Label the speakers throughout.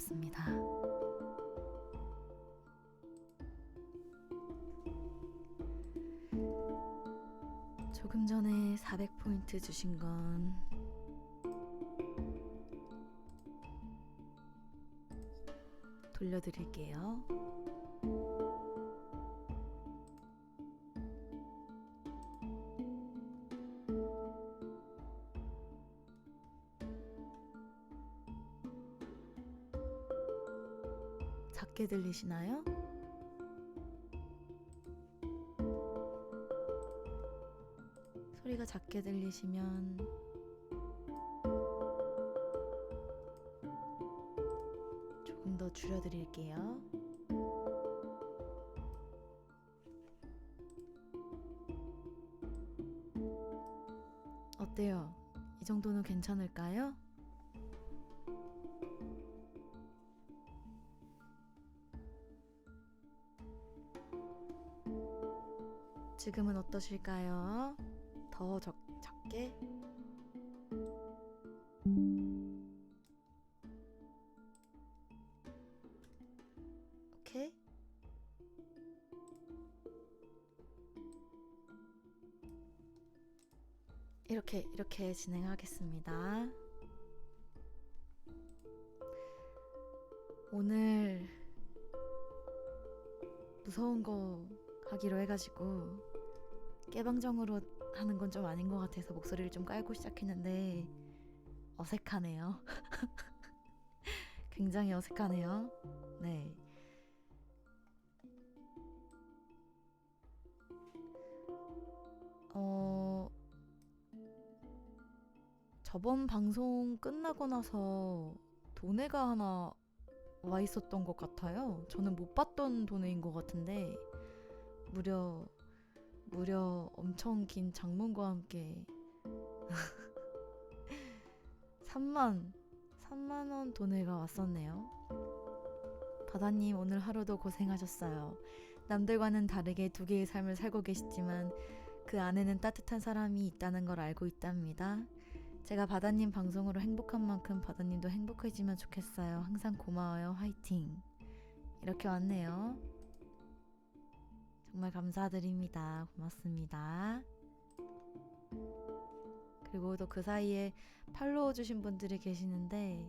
Speaker 1: 반갑습니다. 조금 전에 400포인트 주신 건 돌려드릴게요. 작게 들리시나요? 소리가 작게 들리시면 조금 더 줄여드릴게요. 어때요? 이 정도는 괜찮을까요? 지금은 어떠실까요? 더 작게? 오케이? 이렇게 진행하겠습니다. 오늘 무서운 거 하기로 해가지고 깨방정으로 하는 건 좀 아닌 것 같아서 목소리를 좀 깔고 시작했는데 어색하네요. 굉장히 어색하네요. 네. 저번 방송 끝나고 나서 도네가 하나 와 있었던 것 같아요. 저는 못 봤던 도네인 것 같은데 무려 엄청 긴 장문과 함께 3만 원 도네가 왔었네요. 바다님 오늘 하루도 고생하셨어요. 남들과는 다르게 두 개의 삶을 살고 계시지만 그 안에는 따뜻한 사람이 있다는 걸 알고 있답니다. 제가 바다님 방송으로 행복한 만큼 바다님도 행복해지면 좋겠어요. 항상 고마워요. 화이팅. 이렇게 왔네요. 정말 감사드립니다. 고맙습니다. 그리고 또 그 사이에 팔로우 주신 분들이 계시는데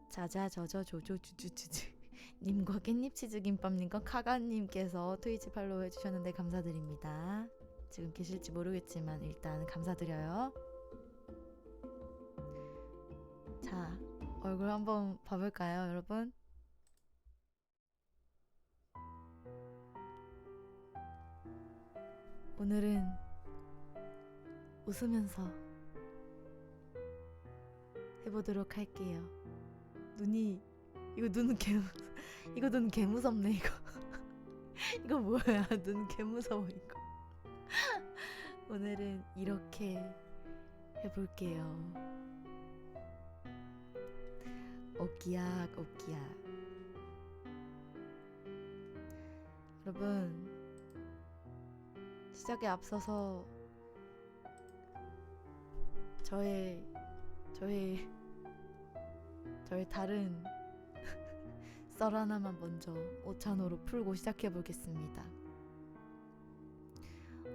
Speaker 1: 자자저저조조주주주주 님과 깻잎치즈김밥님과 카가님께서 트위치 팔로우 해주셨는데 감사드립니다. 지금 계실지 모르겠지만 일단 감사드려요. 자, 얼굴 한번 봐볼까요, 여러분? 오늘은 웃으면서 해보도록 할게요. 이거 눈 개무섭네 이거. 이거 뭐야? 눈 개무서워 이거. 오늘은 이렇게 해볼게요. 오끼약. 여러분, 시작에 앞서서 저의 다른 썰 하나만 먼저 오찬호로 풀고 시작해 보겠습니다.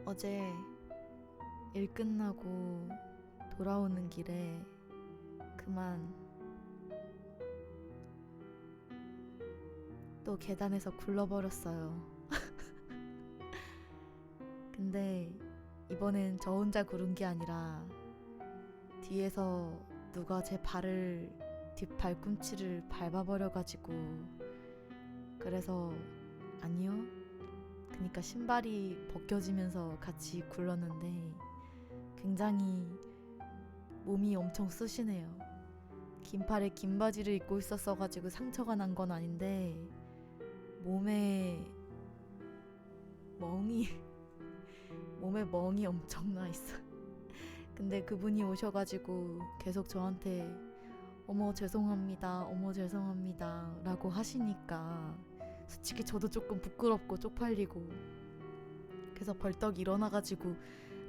Speaker 1: 어제 일 끝나고 돌아오는 길에 그만 또 계단에서 굴러버렸어요. 근데 이번엔 저 혼자 구른 게 아니라 뒤에서 누가 제 뒷 발꿈치를 밟아버려가지고, 그래서 아니요, 그러니까 신발이 벗겨지면서 같이 굴렀는데 굉장히 몸이 엄청 쑤시네요. 긴 팔에 긴 바지를 입고 있었어가지고 상처가 난 건 아닌데 몸에 멍이 엄청 나 있어. 근데 그분이 오셔가지고 계속 저한테 어머 죄송합니다 라고 하시니까 솔직히 저도 조금 부끄럽고 쪽팔리고, 그래서 벌떡 일어나가지고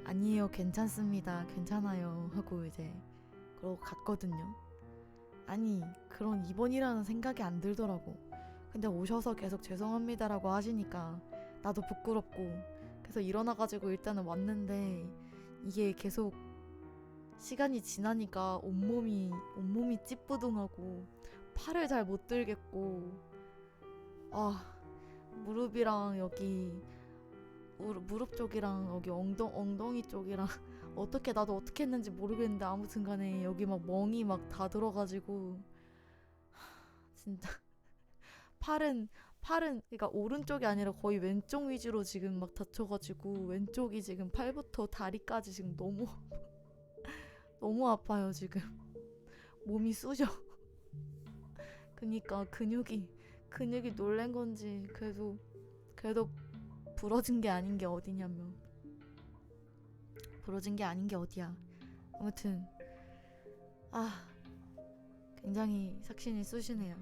Speaker 1: 아니에요, 괜찮습니다, 괜찮아요 하고 이제 그러고 갔거든요. 아니 그런 입원이라는 생각이 안 들더라고. 근데 오셔서 계속 죄송합니다라고 하시니까 나도 부끄럽고 그래서 일어나가지고 일단은 왔는데 이게 계속 시간이 지나니까 온몸이 찌뿌둥하고 팔을 잘 못 들겠고 무릎이랑 여기 무릎 쪽이랑 여기 엉덩이 쪽이랑 나도 어떻게 했는지 모르겠는데 아무튼 간에 여기 막 멍이 막 다 들어가지고 진짜 팔은 그러니까 오른쪽이 아니라 거의 왼쪽 위주로 지금 막 다쳐가지고 왼쪽이 지금 팔부터 다리까지 지금 너무 너무 아파요 지금. 몸이 쑤셔. 그니까 근육이 놀란 건지 그래도 부러진 게 아닌 게 어디냐며. 부러진 게 아닌 게 어디야. 아무튼 굉장히 삭신이 쑤시네요.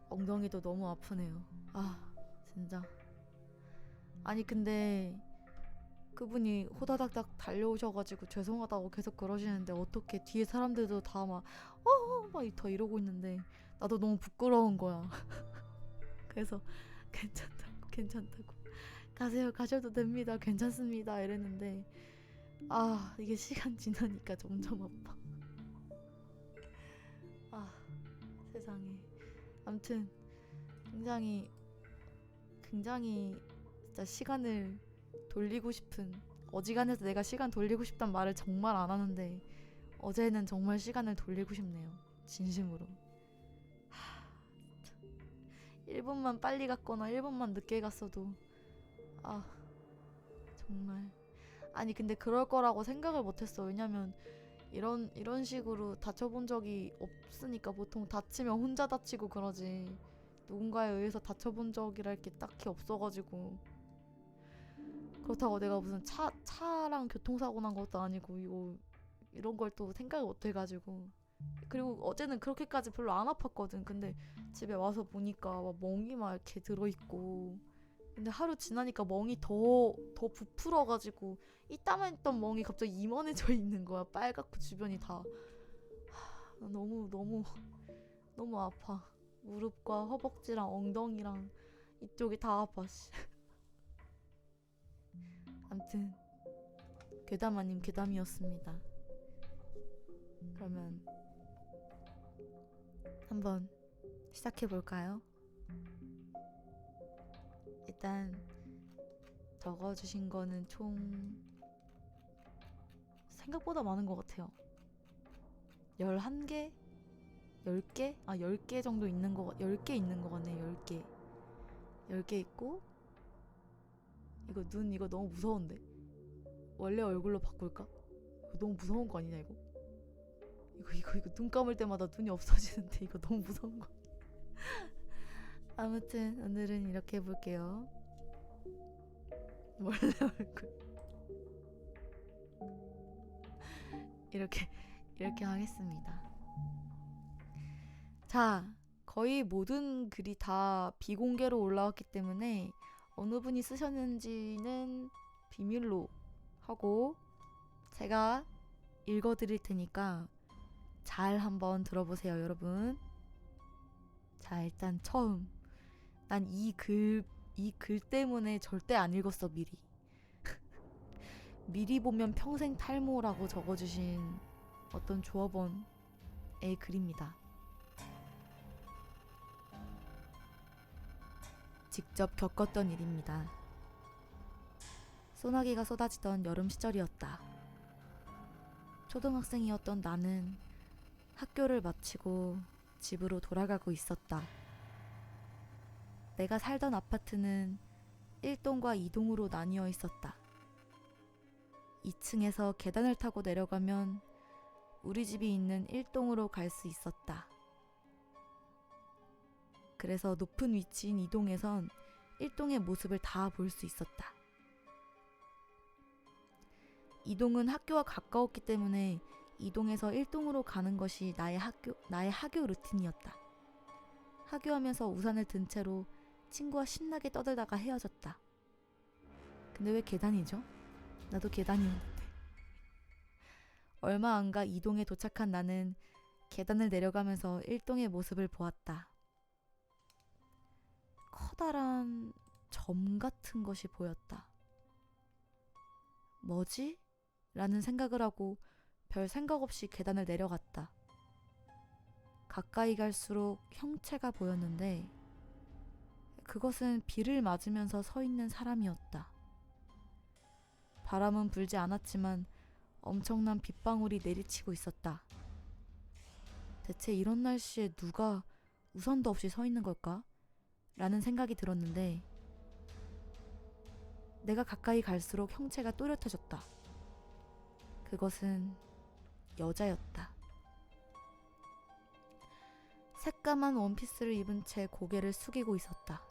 Speaker 1: 엉덩이도 너무 아프네요. 진짜. 아니 근데 그분이 호다닥닥 달려오셔가지고 죄송하다고 계속 그러시는데 어떻게 뒤에 사람들도 다 막 더 이러고 있는데 나도 너무 부끄러운 거야. 그래서 괜찮다고 가셔도 됩니다, 괜찮습니다 이랬는데 이게 시간 지나니까 점점 아파. 세상에. 아무튼 굉장히 진짜 시간을 돌리고 싶은, 어지간해서 내가 시간 돌리고 싶단 말을 정말 안 하는데 어제는 정말 시간을 돌리고 싶네요, 진심으로. 1분만 빨리 갔거나 1분만 늦게 갔어도 정말. 아니 근데 그럴 거라고 생각을 못했어. 왜냐면 이런 식으로 다쳐본 적이 없으니까. 보통 다치면 혼자 다치고 그러지 누군가에 의해서 다쳐본 적이랄 게 딱히 없어가지고. 그렇다고 내가 무슨 차랑 교통사고 난 것도 아니고 이런 걸 또 생각을 못 해가지고. 그리고 어제는 그렇게까지 별로 안 아팠거든. 근데 집에 와서 보니까 막 멍이 막 이렇게 들어있고. 근데 하루 지나니까 멍이 더 부풀어가지고 이따만 있던 멍이 갑자기 이만해져 있는 거야. 빨갛고 주변이 다. 너무 아파. 무릎과 허벅지랑 엉덩이랑 이쪽이 다 아파. 암튼 괴담 아님 괴담이었습니다. 그러면 한번 시작해볼까요? 일단 적어주신 거는 총 생각보다 많은 것 같아요. 11개? 10개? 10개 정도 있는 거 10개 있는 거 같네. 10개 10개 있고. 이거 눈 이거 너무 무서운데 원래 얼굴로 바꿀까? 이거 너무 무서운 거 아니냐 이거? 이거 눈 감을 때마다 눈이 없어지는데 이거 너무 무서운 거. 아무튼 오늘은 이렇게 해볼게요. 원래 얼굴 이렇게 하겠습니다. 자, 거의 모든 글이 다 비공개로 올라왔기 때문에 어느 분이 쓰셨는지는 비밀로 하고 제가 읽어드릴 테니까 잘 한번 들어보세요, 여러분. 자, 일단 처음. 난 이 글 때문에 절대 안 읽었어, 미리. 미리 보면 평생 탈모라고 적어주신 어떤 조합원의 글입니다. 직접 겪었던 일입니다. 소나기가 쏟아지던 여름 시절이었다. 초등학생이었던 나는 학교를 마치고 집으로 돌아가고 있었다. 내가 살던 아파트는 1동과 2동으로 나뉘어 있었다. 2층에서 계단을 타고 내려가면 우리 집이 있는 1동으로 갈 수 있었다. 그래서 높은 위치인 2동에선 1동의 모습을 다 볼 수 있었다. 2동은 학교와 가까웠기 때문에 2동에서 1동으로 가는 것이 나의 학교 루틴이었다. 하교하면서 우산을 든 채로 친구와 신나게 떠들다가 헤어졌다. 근데 왜 계단이죠? 나도 계단이었는데. 얼마 안 가 2동에 도착한 나는 계단을 내려가면서 1동의 모습을 보았다. 커다란 점 같은 것이 보였다. 뭐지? 라는 생각을 하고 별 생각 없이 계단을 내려갔다. 가까이 갈수록 형체가 보였는데 그것은 비를 맞으면서 서 있는 사람이었다. 바람은 불지 않았지만 엄청난 빗방울이 내리치고 있었다. 대체 이런 날씨에 누가 우산도 없이 서 있는 걸까? 라는 생각이 들었는데 내가 가까이 갈수록 형체가 또렷해졌다. 그것은 여자였다. 새까만 원피스를 입은 채 고개를 숙이고 있었다.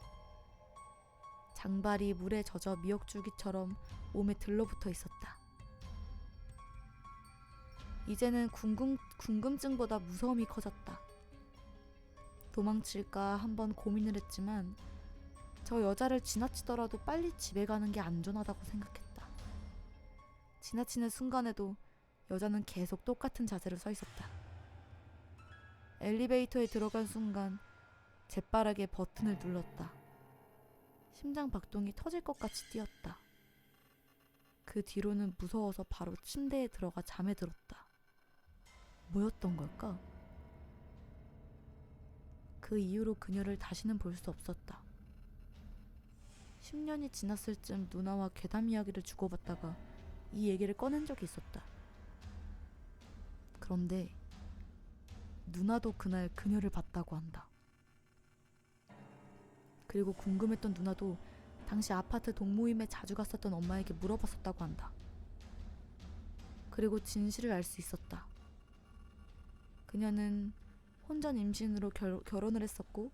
Speaker 1: 장발이 물에 젖어 미역줄기처럼 몸에 들러붙어 있었다. 이제는 궁금증보다 무서움이 커졌다. 도망칠까 한번 고민을 했지만 저 여자를 지나치더라도 빨리 집에 가는 게 안전하다고 생각했다. 지나치는 순간에도 여자는 계속 똑같은 자세로 서 있었다. 엘리베이터에 들어간 순간 재빠르게 버튼을 눌렀다. 심장 박동이 터질 것 같이 뛰었다. 그 뒤로는 무서워서 바로 침대에 들어가 잠에 들었다. 뭐였던 걸까? 그 이후로 그녀를 다시는 볼 수 없었다. 10년이 지났을 쯤 누나와 괴담 이야기를 주고받다가 이 얘기를 꺼낸 적이 있었다. 그런데 누나도 그날 그녀를 봤다고 한다. 그리고 궁금했던 누나도 당시 아파트 동모임에 자주 갔었던 엄마에게 물어봤었다고 한다. 그리고 진실을 알 수 있었다. 그녀는 혼전 임신으로 결혼을 했었고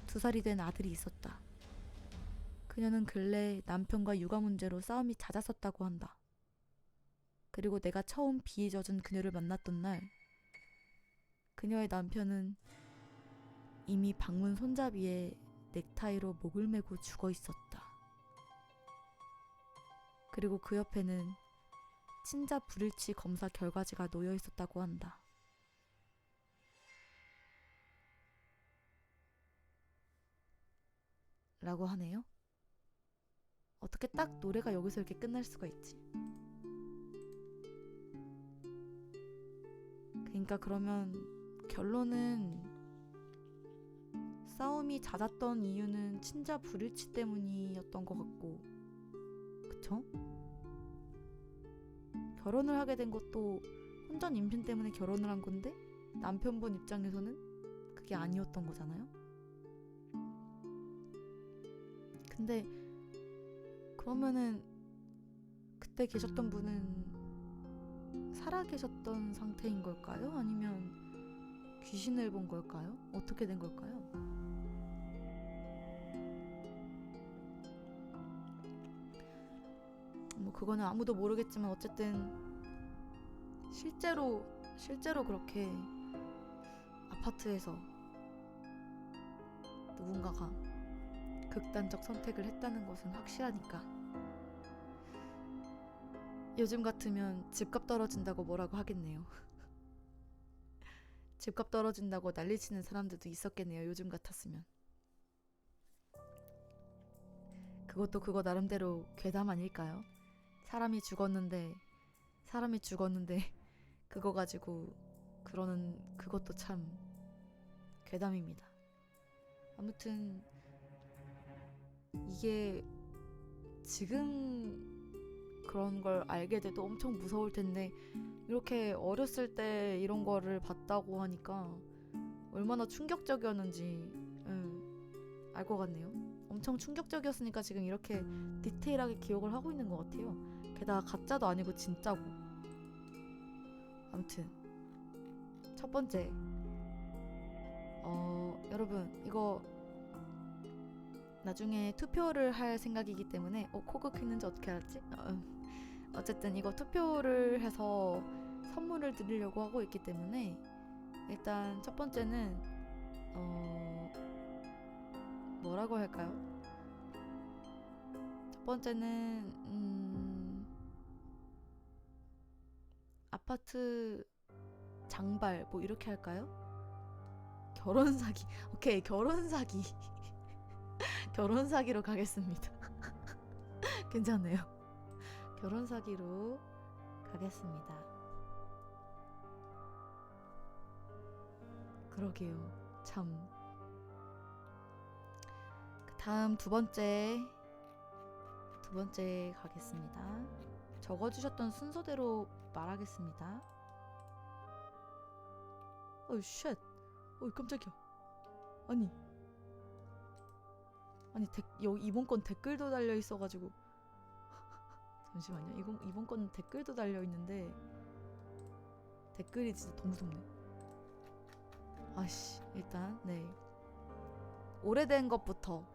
Speaker 1: 2살이 된 아들이 있었다. 그녀는 근래 남편과 육아 문제로 싸움이 잦았었다고 한다. 그리고 내가 처음 비에 젖은 그녀를 만났던 날 그녀의 남편은 이미 방문 손잡이에 넥타이로 목을 메고 죽어 있었다. 그리고 그 옆에는 친자 불일치 검사 결과지가 놓여 있었다고 한다. 라고 하네요. 어떻게 딱 노래가 여기서 이렇게 끝날 수가 있지? 그러니까 그러면 결론은 싸움이 잦았던 이유는 친자 불일치 때문이었던 것 같고, 그쵸? 결혼을 하게 된 것도 혼전 임신 때문에 결혼을 한 건데 남편분 입장에서는 그게 아니었던 거잖아요. 근데 그러면은 그때 계셨던 분은 살아 계셨던 상태인 걸까요? 아니면 귀신을 본 걸까요? 어떻게 된 걸까요? 뭐 그거는 아무도 모르겠지만 어쨌든 실제로 그렇게 아파트에서 누군가가 극단적 선택을 했다는 것은 확실하니까 요즘 같으면 집값 떨어진다고 뭐라고 하겠네요. 집값 떨어진다고 난리치는 사람들도 있었겠네요. 요즘 같았으면. 그것도 그거 나름대로 괴담 아닐까요? 사람이 죽었는데 그거 가지고 그러는 그것도 참 괴담입니다. 아무튼 이게 지금 그런 걸 알게 돼도 엄청 무서울 텐데 이렇게 어렸을 때 이런 거를 봤다고 하니까 얼마나 충격적이었는지 알 것 같네요. 엄청 충격적이었으니까 지금 이렇게 디테일하게 기억을 하고 있는 것 같아요. 게다가 가짜도 아니고 진짜고. 아무튼 첫 번째 여러분 이거 나중에 투표를 할 생각이기 때문에 코그 했는지 어떻게 알았지? 어쨌든 이거 투표를 해서 선물을 드리려고 하고 있기 때문에 일단 첫 번째는 뭐라고 할까요? 첫 번째는 아파트 장발 뭐 이렇게 할까요? 결혼 사기. 오케이, 결혼 사기. 결혼 사기로 가겠습니다. 괜찮네요. 결혼 사기로 가겠습니다. 그러게요. 참. 다음 두 번째 가겠습니다. 적어주셨던 순서대로 말하겠습니다. 어이 쉣. 어이 깜짝이야. 아니 이번 건 댓글도 달려 있어가지고 잠시만요. 이번 건 댓글도 달려 있는데 댓글이 진짜 더 무섭네. 아씨, 일단 네, 오래된 것부터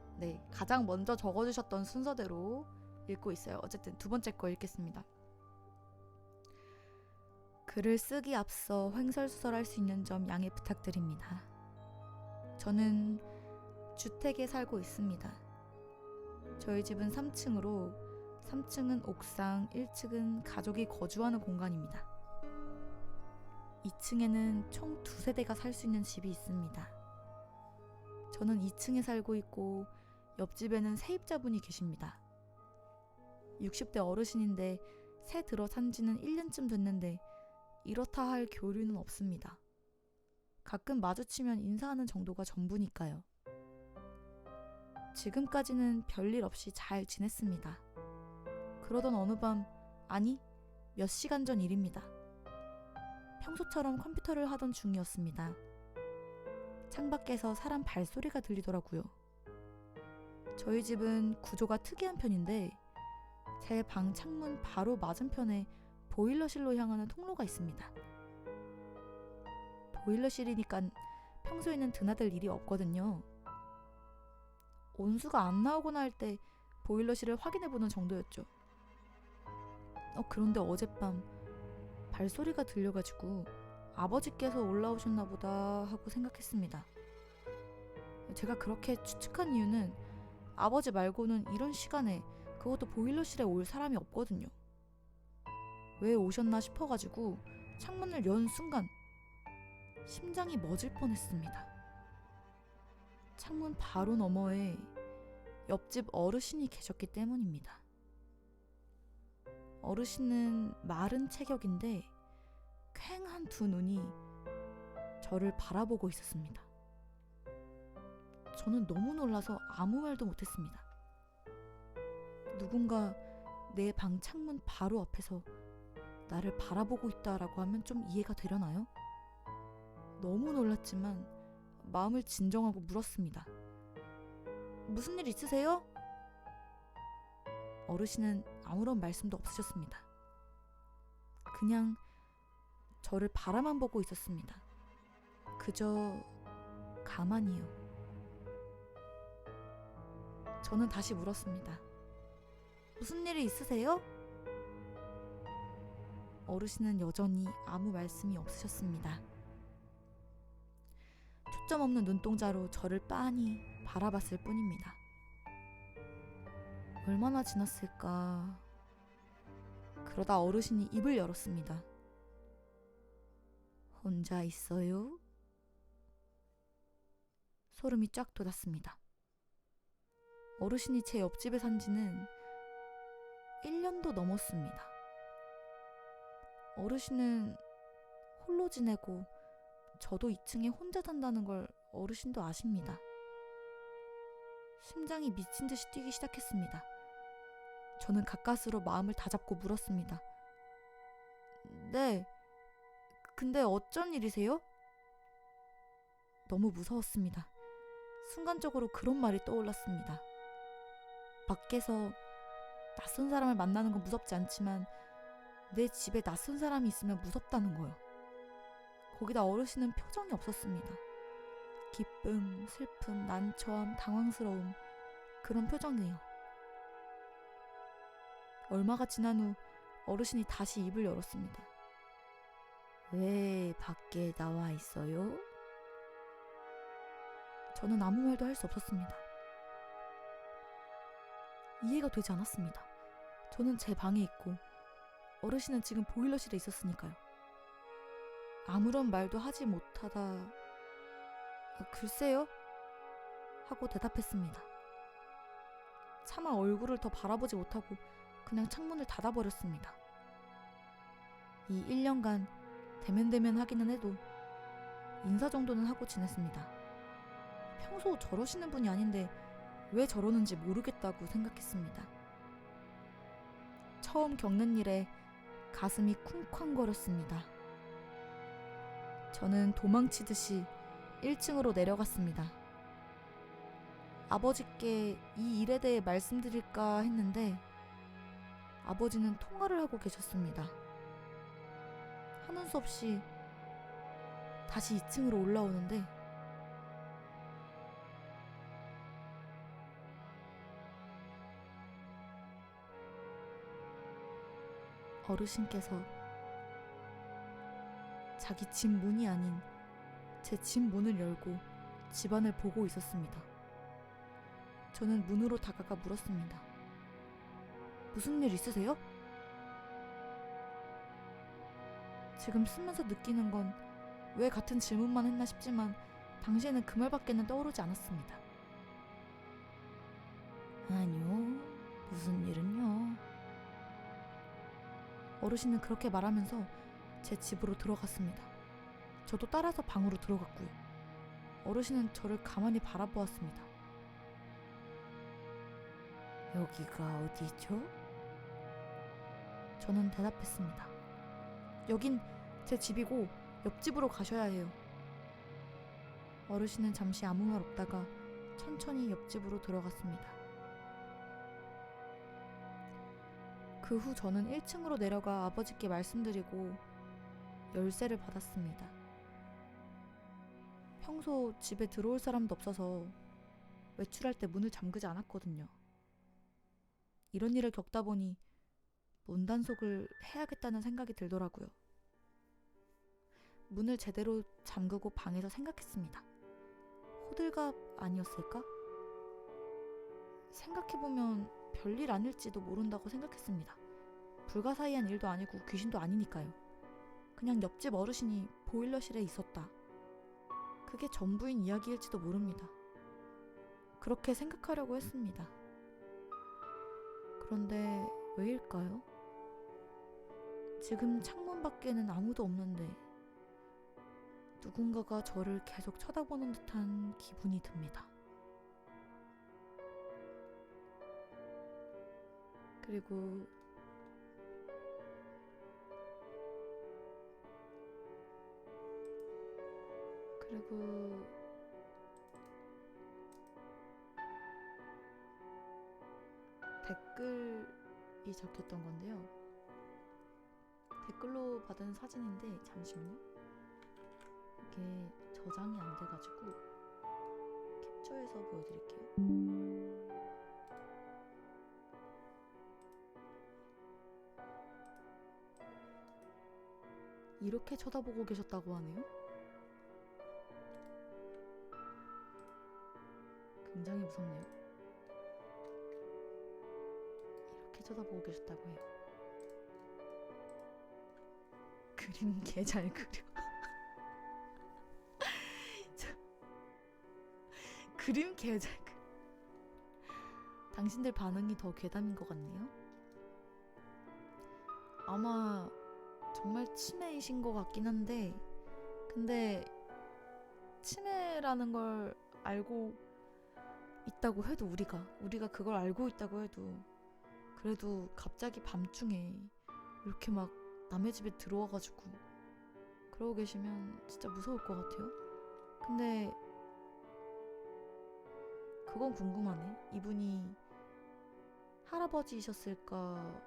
Speaker 1: 가장 먼저 적어주셨던 순서대로 읽고 있어요. 어쨌든 두 번째 거 읽겠습니다. 글을 쓰기 앞서 횡설수설할 수 있는 점 양해 부탁드립니다. 저는 주택에 살고 있습니다. 저희 집은 3층으로 3층은 옥상, 1층은 가족이 거주하는 공간입니다. 2층에는 총 2세대가 살 수 있는 집이 있습니다. 저는 2층에 살고 있고 옆집에는 세입자분이 계십니다. 60대 어르신인데 새 들어 산 지는 1년쯤 됐는데 이렇다 할 교류는 없습니다. 가끔 마주치면 인사하는 정도가 전부니까요. 지금까지는 별일 없이 잘 지냈습니다. 그러던 어느 밤, 아니, 몇 시간 전 일입니다. 평소처럼 컴퓨터를 하던 중이었습니다. 창밖에서 사람 발소리가 들리더라고요. 저희 집은 구조가 특이한 편인데 제 방 창문 바로 맞은편에 보일러실로 향하는 통로가 있습니다. 보일러실이니까 평소에는 드나들 일이 없거든요. 온수가 안 나오거나 할 때 보일러실을 확인해보는 정도였죠. 그런데 어젯밤 발소리가 들려가지고 아버지께서 올라오셨나 보다 하고 생각했습니다. 제가 그렇게 추측한 이유는 아버지 말고는 이런 시간에, 그것도 보일러실에 올 사람이 없거든요. 왜 오셨나 싶어가지고 창문을 연 순간 심장이 멎을 뻔했습니다. 창문 바로 너머에 옆집 어르신이 계셨기 때문입니다. 어르신은 마른 체격인데 퀭한 두 눈이 저를 바라보고 있었습니다. 저는 너무 놀라서 아무 말도 못했습니다. 누군가 내 방 창문 바로 앞에서 나를 바라보고 있다라고 하면 좀 이해가 되려나요? 너무 놀랐지만 마음을 진정하고 물었습니다. 무슨 일 있으세요? 어르신은 아무런 말씀도 없으셨습니다. 그냥 저를 바라만 보고 있었습니다. 그저 가만히요. 저는 다시 물었습니다. 무슨 일이 있으세요? 어르신은 여전히 아무 말씀이 없으셨습니다. 초점 없는 눈동자로 저를 빤히 바라봤을 뿐입니다. 얼마나 지났을까. 그러다 어르신이 입을 열었습니다. 혼자 있어요? 소름이 쫙 돋았습니다. 어르신이 제 옆집에 산 지는 1년도 넘었습니다. 어르신은 홀로 지내고 저도 2층에 혼자 산다는 걸 어르신도 아십니다. 심장이 미친 듯이 뛰기 시작했습니다. 저는 가까스로 마음을 다잡고 물었습니다. 네, 근데 어쩐 일이세요? 너무 무서웠습니다. 순간적으로 그런 말이 떠올랐습니다. 밖에서 낯선 사람을 만나는 건 무섭지 않지만 내 집에 낯선 사람이 있으면 무섭다는 거요. 거기다 어르신은 표정이 없었습니다. 기쁨, 슬픔, 난처함, 당황스러움, 그런 표정이에요. 얼마가 지난 후 어르신이 다시 입을 열었습니다. 왜 밖에 나와 있어요? 저는 아무 말도 할 수 없었습니다. 이해가 되지 않았습니다. 저는 제 방에 있고 어르신은 지금 보일러실에 있었으니까요. 아무런 말도 하지 못하다 글쎄요? 하고 대답했습니다. 차마 얼굴을 더 바라보지 못하고 그냥 창문을 닫아버렸습니다. 이 1년간 대면대면 하기는 해도 인사 정도는 하고 지냈습니다. 평소 저러시는 분이 아닌데 왜 저러는지 모르겠다고 생각했습니다. 처음 겪는 일에 가슴이 쿵쾅거렸습니다. 저는 도망치듯이 1층으로 내려갔습니다. 아버지께 이 일에 대해 말씀드릴까 했는데 아버지는 통화를 하고 계셨습니다. 하는 수 없이 다시 2층으로 올라오는데 어르신께서 자기 집 문이 아닌 제 집 문을 열고 집안을 보고 있었습니다. 저는 문으로 다가가 물었습니다. 무슨 일 있으세요? 지금 쓰면서 느끼는 건 왜 같은 질문만 했나 싶지만 당시에는 그 말밖에는 떠오르지 않았습니다. 아니요, 무슨 일은요? 어르신은 그렇게 말하면서 제 집으로 들어갔습니다. 저도 따라서 방으로 들어갔고요. 어르신은 저를 가만히 바라보았습니다. 여기가 어디죠? 저는 대답했습니다. 여긴 제 집이고 옆집으로 가셔야 해요. 어르신은 잠시 아무 말 없다가 천천히 옆집으로 들어갔습니다. 그 후 저는 1층으로 내려가 아버지께 말씀드리고 열쇠를 받았습니다. 평소 집에 들어올 사람도 없어서 외출할 때 문을 잠그지 않았거든요. 이런 일을 겪다 보니 문단속을 해야겠다는 생각이 들더라고요. 문을 제대로 잠그고 방에서 생각했습니다. 호들갑 아니었을까? 생각해보면 별일 아닐지도 모른다고 생각했습니다. 불가사의한 일도 아니고 귀신도 아니니까요. 그냥 옆집 어르신이 보일러실에 있었다. 그게 전부인 이야기일지도 모릅니다. 그렇게 생각하려고 했습니다. 그런데 왜일까요? 지금 창문 밖에는 아무도 없는데 누군가가 저를 계속 쳐다보는 듯한 기분이 듭니다. 그리고 댓글이 적혔던 건데요. 댓글로 받은 사진인데 잠시만요. 이게 저장이 안 돼가지고 캡처해서 보여드릴게요. 이렇게 쳐다보고 계셨다고 하네요. 굉장히 무섭네요. 이렇게 쳐다보고 계셨다고 해요. 그림 개 잘 그려. 그림 개 잘 그려. 당신들 반응이 더 괴담인 것 같네요. 아마 정말 치매이신 것 같긴 한데, 근데 치매라는 걸 알고 있다고 해도 우리가 그걸 알고 있다고 해도 그래도 갑자기 밤중에 이렇게 막 남의 집에 들어와가지고 그러고 계시면 진짜 무서울 것 같아요. 근데 그건 궁금하네. 이분이 할아버지이셨을까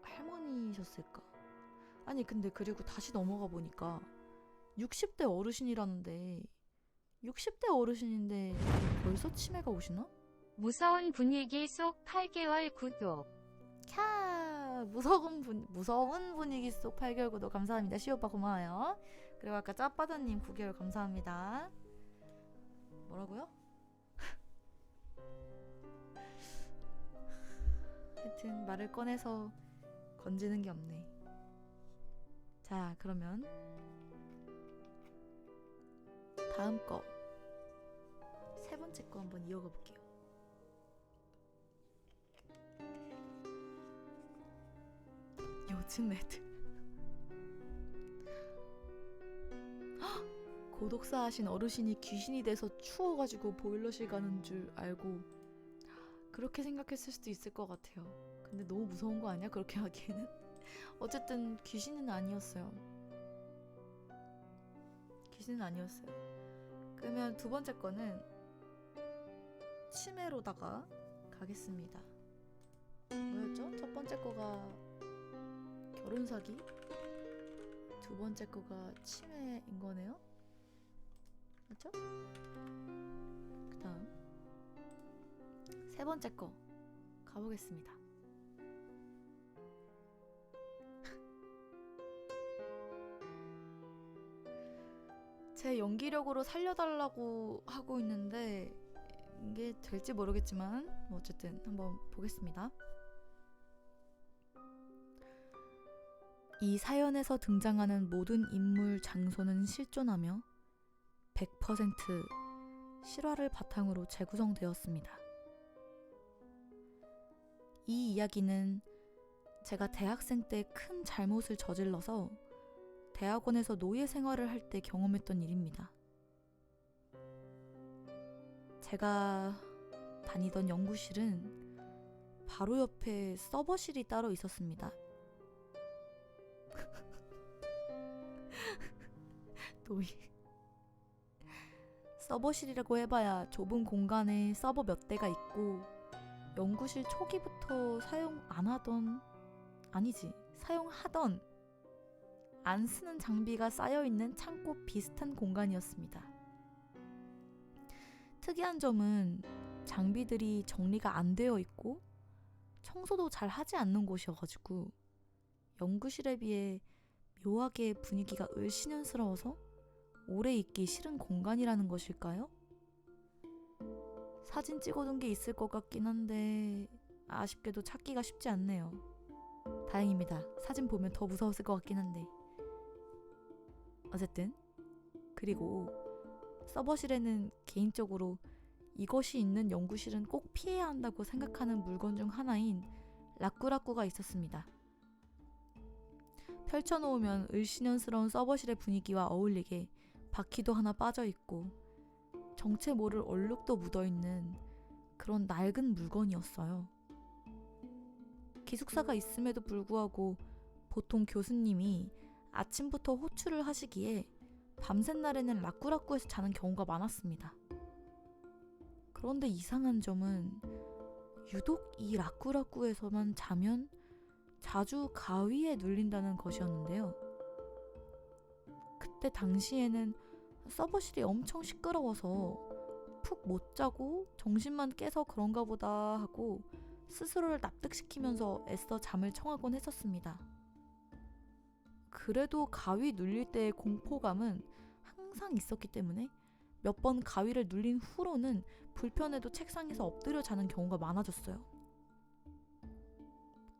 Speaker 1: 할머니이셨을까? 아니 근데 그리고 다시 넘어가 보니까 60대 어르신이라는데 60대 어르신인데 벌써 치매가 오시나?
Speaker 2: 무서운 분위기 속 8개월 구독.
Speaker 1: 캬, 무서운 분위기 속 8개월 구독 감사합니다. 시오빠 고마워요. 그리고 아까 짜빠다님 9개월 감사합니다. 뭐라고요? 하여튼 말을 꺼내서 건지는 게 없네. 자, 그러면 다음 거 세 번째 거 한번 이어가 볼게요. 요즘 애들 고독사 하신 어르신이 귀신이 돼서 추워가지고 보일러실 가는 줄 알고 그렇게 생각했을 수도 있을 것 같아요. 근데 너무 무서운 거 아니야? 그렇게 하기에는. 어쨌든 귀신은 아니었어요. 귀신은 아니었어요. 그러면 두 번째 거는 치매로다가 가겠습니다. 뭐였죠? 첫 번째 거가 결혼 사기, 두 번째 거가 치매인 거네요. 맞죠? 그 다음 세 번째 거 가보겠습니다. 제 연기력으로 살려달라고 하고 있는데 이게 될지 모르겠지만 뭐 어쨌든 한번 보겠습니다. 이 사연에서 등장하는 모든 인물, 장소는 실존하며 100% 실화를 바탕으로 재구성되었습니다. 이 이야기는 제가 대학생 때 큰 잘못을 저질러서 대학원에서 노예 생활을 할 때 경험했던 일입니다. 제가 다니던 연구실은 바로 옆에 서버실이 따로 있었습니다. 노예. 서버실이라고 해봐야 좁은 공간에 서버 몇 대가 있고 연구실 초기부터 사용 안 하던 사용하던 안 쓰는 장비가 쌓여있는 창고 비슷한 공간이었습니다. 특이한 점은 장비들이 정리가 안 되어 있고 청소도 잘 하지 않는 곳이어가지고 연구실에 비해 묘하게 분위기가 을씨년스러워서 오래 있기 싫은 공간이라는 것일까요? 사진 찍어둔 게 있을 것 같긴 한데 아쉽게도 찾기가 쉽지 않네요. 다행입니다. 사진 보면 더 무서웠을 것 같긴 한데. 어쨌든 그리고 서버실에는 개인적으로 이것이 있는 연구실은 꼭 피해야 한다고 생각하는 물건 중 하나인 라꾸라꾸가 있었습니다. 펼쳐놓으면 을씨년스러운 서버실의 분위기와 어울리게 바퀴도 하나 빠져있고 정체 모를 얼룩도 묻어있는 그런 낡은 물건이었어요. 기숙사가 있음에도 불구하고 보통 교수님이 아침부터 호출을 하시기에 밤샌 날에는 라꾸라꾸에서 자는 경우가 많았습니다. 그런데 이상한 점은 유독 이 라꾸라꾸에서만 자면 자주 가위에 눌린다는 것이었는데요. 그때 당시에는 서버실이 엄청 시끄러워서 푹 못 자고 정신만 깨서 그런가 보다 하고 스스로를 납득시키면서 애써 잠을 청하곤 했었습니다. 그래도 가위 눌릴 때의 공포감은 항상 있었기 때문에 몇 번 가위를 눌린 후로는 불편해도 책상에서 엎드려 자는 경우가 많아졌어요.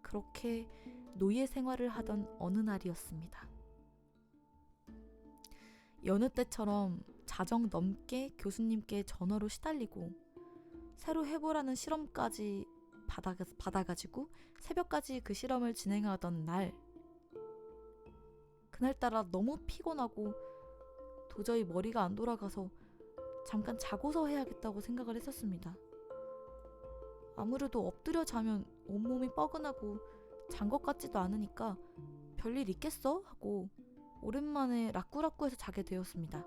Speaker 1: 그렇게 노예 생활을 하던 어느 날이었습니다. 여느 때처럼 자정 넘게 교수님께 전화로 시달리고 새로 해보라는 실험까지 받아가지고 새벽까지 그 실험을 진행하던 날, 그날따라 너무 피곤하고 도저히 머리가 안 돌아가서 잠깐 자고서 해야겠다고 생각을 했었습니다. 아무래도 엎드려 자면 온몸이 뻐근하고 잔 것 같지도 않으니까 별일 있겠어? 하고 오랜만에 라꾸라꾸에서 자게 되었습니다.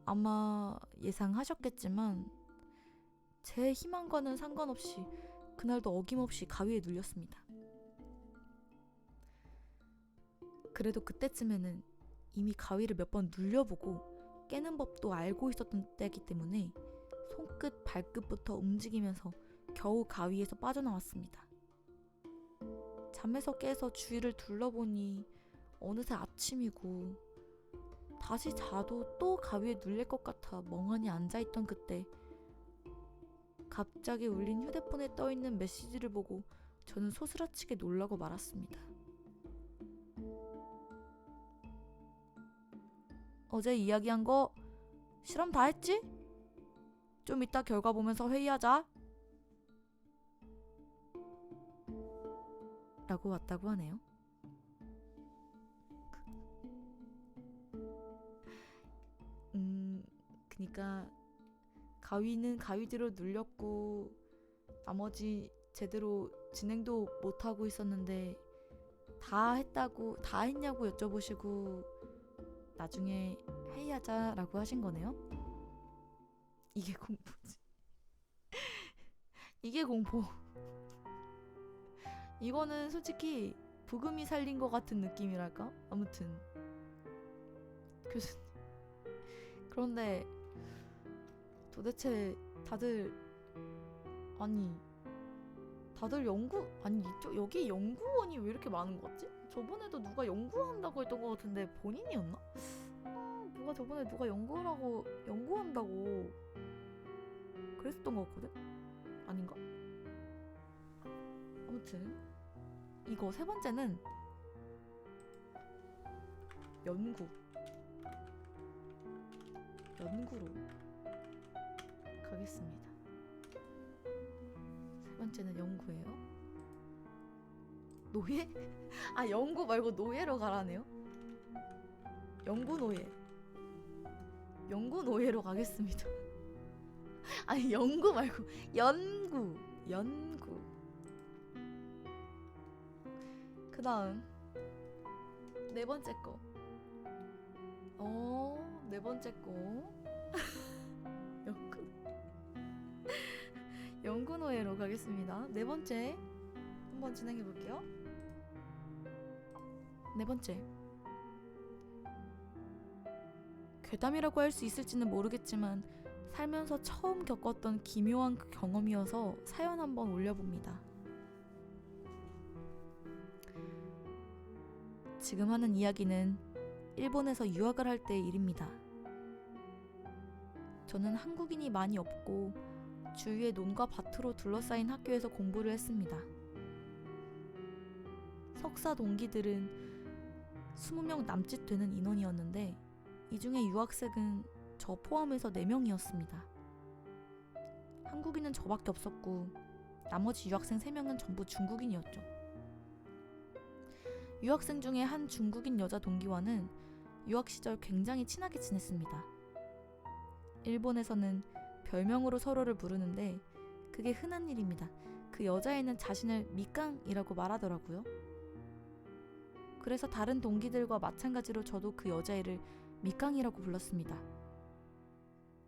Speaker 1: 아마 예상하셨겠지만 제 희망과는 상관없이 그날도 어김없이 가위에 눌렸습니다. 그래도 그때쯤에는 이미 가위를 몇 번 눌려보고 깨는 법도 알고 있었던 때이기 때문에 손끝 발끝부터 움직이면서 겨우 가위에서 빠져나왔습니다. 잠에서 깨서 주위를 둘러보니 어느새 아침이고 다시 자도 또 가위에 눌릴 것 같아 멍하니 앉아있던 그때 갑자기 울린 휴대폰에 떠있는 메시지를 보고 저는 소스라치게 놀라고 말았습니다. 어제 이야기한 거 실험 다 했지? 좀 이따 결과 보면서 회의하자. 라고 왔다고 하네요. 그니까 가위는 가위대로 눌렸고 나머지 제대로 진행도 못하고 있었는데 다 했냐고 여쭤보시고 나중에 회의하자라고 하신 거네요. 이게 공포지. 이게 공포. 이거는 솔직히 부금이 살린 것 같은 느낌이랄까? 아무튼 교수님. 그런데 도대체 다들 여기 연구원이 왜 이렇게 많은 것 같지? 저번에도 누가 연구한다고 했던 것 같은데 본인이었나? 누가 연구한다고 그랬었던 것 같거든? 아닌가? 아무튼 이거 세 번째는 연구로 가겠습니다. 세 번째는 연구예요. 노예? 아, 연구 말고 노예로 가라네요. 연구노예로 가겠습니다. 아니, 연구 말고 연구. 그 다음 네 번째 거. 네 번째 거. 연구노예로 가겠습니다. 네 번째 한번 진행해 볼게요. 네 번째, 괴담이라고 할 수 있을지는 모르겠지만 살면서 처음 겪었던 기묘한 그 경험이어서 사연 한번 올려봅니다. 지금 하는 이야기는 일본에서 유학을 할 때의 일입니다. 저는 한국인이 많이 없고 주위에 논과 밭으로 둘러싸인 학교에서 공부를 했습니다. 석사 동기들은 20명 남짓 되는 인원이었는데 이 중에 유학생은 저 포함해서 4명이었습니다. 한국인은 저밖에 없었고 나머지 유학생 3명은 전부 중국인이었죠. 유학생 중에 한 중국인 여자 동기와는 유학 시절 굉장히 친하게 지냈습니다. 일본에서는 별명으로 서로를 부르는데 그게 흔한 일입니다. 그 여자애는 자신을 미깡이라고 말하더라고요. 그래서 다른 동기들과 마찬가지로 저도 그 여자애를 미깡이라고 불렀습니다.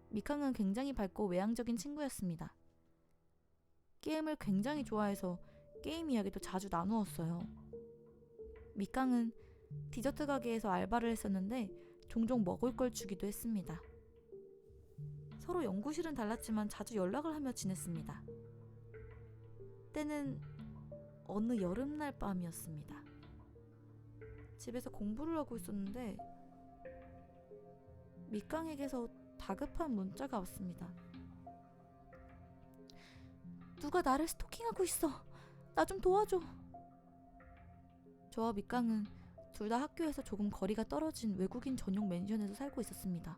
Speaker 1: 미깡은 굉장히 밝고 외향적인 친구였습니다. 게임을 굉장히 좋아해서 게임 이야기도 자주 나누었어요. 미깡은 디저트 가게에서 알바를 했었는데 종종 먹을 걸 주기도 했습니다. 서로 연구실은 달랐지만 자주 연락을 하며 지냈습니다. 때는 어느 여름날 밤이었습니다. 집에서 공부를 하고 있었는데 미깡에게서 다급한 문자가 왔습니다. 누가 나를 스토킹하고 있어. 나 좀 도와줘. 저와 미깡은 둘 다 학교에서 조금 거리가 떨어진 외국인 전용 맨션에서 살고 있었습니다.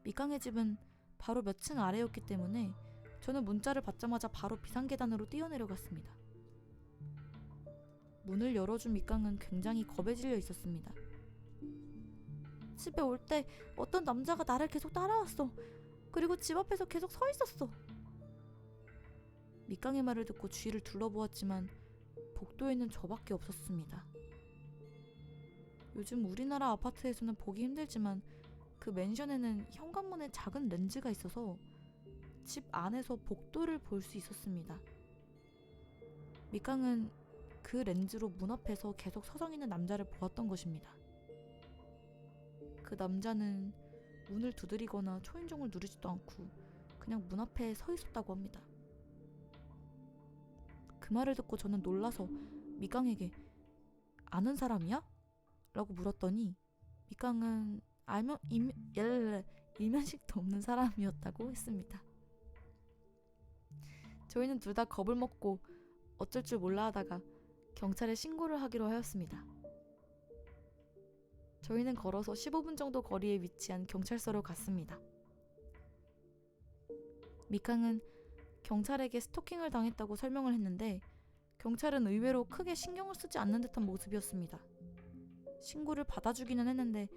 Speaker 1: 미깡의 집은 바로 몇 층 아래였기 때문에 저는 문자를 받자마자 바로 비상계단으로 뛰어내려갔습니다. 문을 열어준 미깡은 굉장히 겁에 질려 있었습니다. 집에 올 때 어떤 남자가 나를 계속 따라왔어. 그리고 집 앞에서 계속 서 있었어. 미깡의 말을 듣고 주위를 둘러보았지만 복도에는 저밖에 없었습니다. 요즘 우리나라 아파트에서는 보기 힘들지만 그 맨션에는 현관문에 작은 렌즈가 있어서 집 안에서 복도를 볼 수 있었습니다. 미깡은 그 렌즈로 문 앞에서 계속 서성이는 남자를 보았던 것입니다. 그 남자는 문을 두드리거나 초인종을 누르지도 않고 그냥 문 앞에 서 있었다고 합니다. 그 말을 듣고 저는 놀라서 미깡에게 아는 사람이야? 라고 물었더니 미깡은 일면식도 없는 사람이었다고 했습니다. 저희는 둘 다 겁을 먹고 어쩔 줄 몰라 하다가 경찰에 신고를 하기로 하였습니다. 저희는 걸어서 15분 정도 거리에 위치한 경찰서로 갔습니다. 미캉은 경찰에게 스토킹을 당했다고 설명을 했는데 경찰은 의외로 크게 신경을 쓰지 않는 듯한 모습이었습니다. 신고를 받아주기는 했는데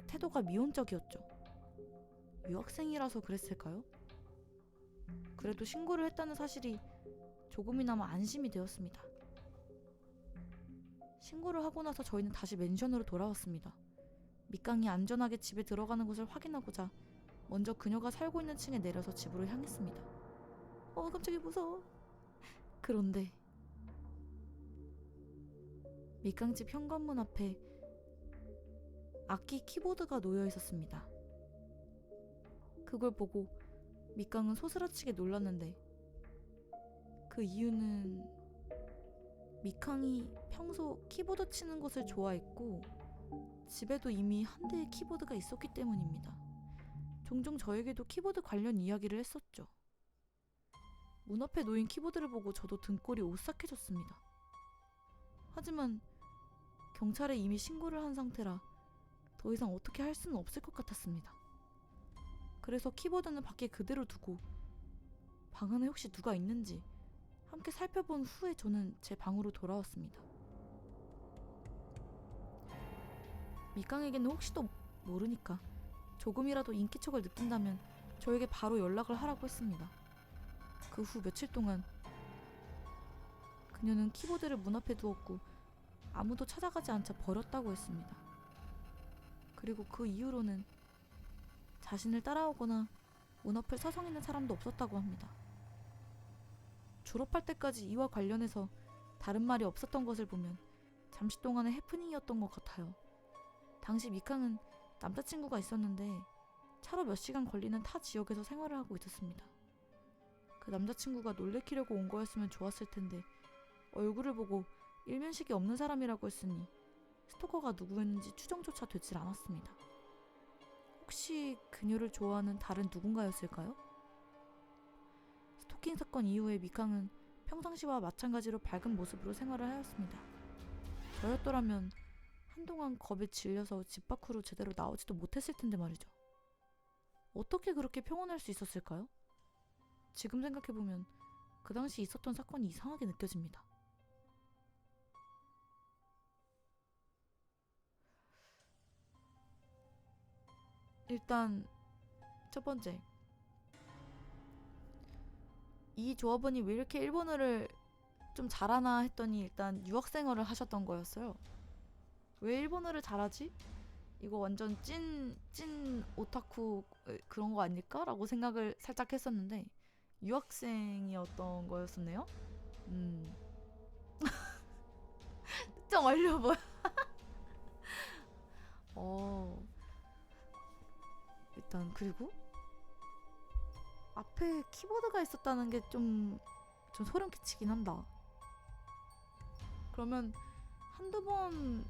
Speaker 1: 태도가 미온적이었죠. 유학생이라서 그랬을까요? 그래도 신고를 했다는 사실이 조금이나마 안심이 되었습니다. 신고를 하고 나서 저희는 다시 맨션으로 돌아왔습니다. 미캉이 안전하게 집에 들어가는 것을 확인하고자 먼저 그녀가 살고 있는 층에 내려서 집으로 향했습니다. 깜짝이야, 무서워. 그런데 미캉 집 현관문 앞에 악기 키보드가 놓여 있었습니다. 그걸 보고 미캉은 소스라치게 놀랐는데 그 이유는 미캉이 평소 키보드 치는 것을 좋아했고 집에도 이미 한 대의 키보드가 있었기 때문입니다. 종종 저에게도 키보드 관련 이야기를 했었죠. 문 앞에 놓인 키보드를 보고 저도 등골이 오싹해졌습니다. 하지만 경찰에 이미 신고를 한 상태라 더 이상 어떻게 할 수는 없을 것 같았습니다. 그래서 키보드는 밖에 그대로 두고 방 안에 혹시 누가 있는지 함께 살펴본 후에 저는 제 방으로 돌아왔습니다. 미캉에게는 혹시도 모르니까 조금이라도 인기척을 느낀다면 저에게 바로 연락을 하라고 했습니다. 그 후 며칠 동안 그녀는 키보드를 문 앞에 두었고 아무도 찾아가지 않자 버렸다고 했습니다. 그리고 그 이후로는 자신을 따라오거나 문 앞을 서성이는 사람도 없었다고 합니다. 졸업할 때까지 이와 관련해서 다른 말이 없었던 것을 보면 잠시 동안의 해프닝이었던 것 같아요. 당시 미캉은 남자친구가 있었는데 차로 몇 시간 걸리는 타 지역에서 생활을 하고 있었습니다. 그 남자친구가 놀래키려고 온 거였으면 좋았을 텐데 얼굴을 보고 일면식이 없는 사람이라고 했으니 스토커가 누구였는지 추정조차 되질 않았습니다. 혹시 그녀를 좋아하는 다른 누군가였을까요? 스토킹 사건 이후에 미캉은 평상시와 마찬가지로 밝은 모습으로 생활을 하였습니다. 저였더라면 한동안 겁에 질려서 집 밖으로 제대로 나오지도 못했을 텐데 말이죠. 어떻게 그렇게 평온할 수 있었을까요? 지금 생각해보면 그 당시 있었던 사건이 이상하게 느껴집니다. 일단 첫 번째, 이 조합원이 왜 이렇게 일본어를 좀 잘하나 했더니 일단 유학생활을 하셨던 거였어요. 왜 일본어를 잘하지? 이거 완전 찐 오타쿠 그런 거 아닐까? 라고 생각을 살짝 했었는데 유학생이었던 거였었네요. 특정 완료 뭐야? 일단 그리고 앞에 키보드가 있었다는 게 좀 소름 끼치긴 한다. 그러면 한두 번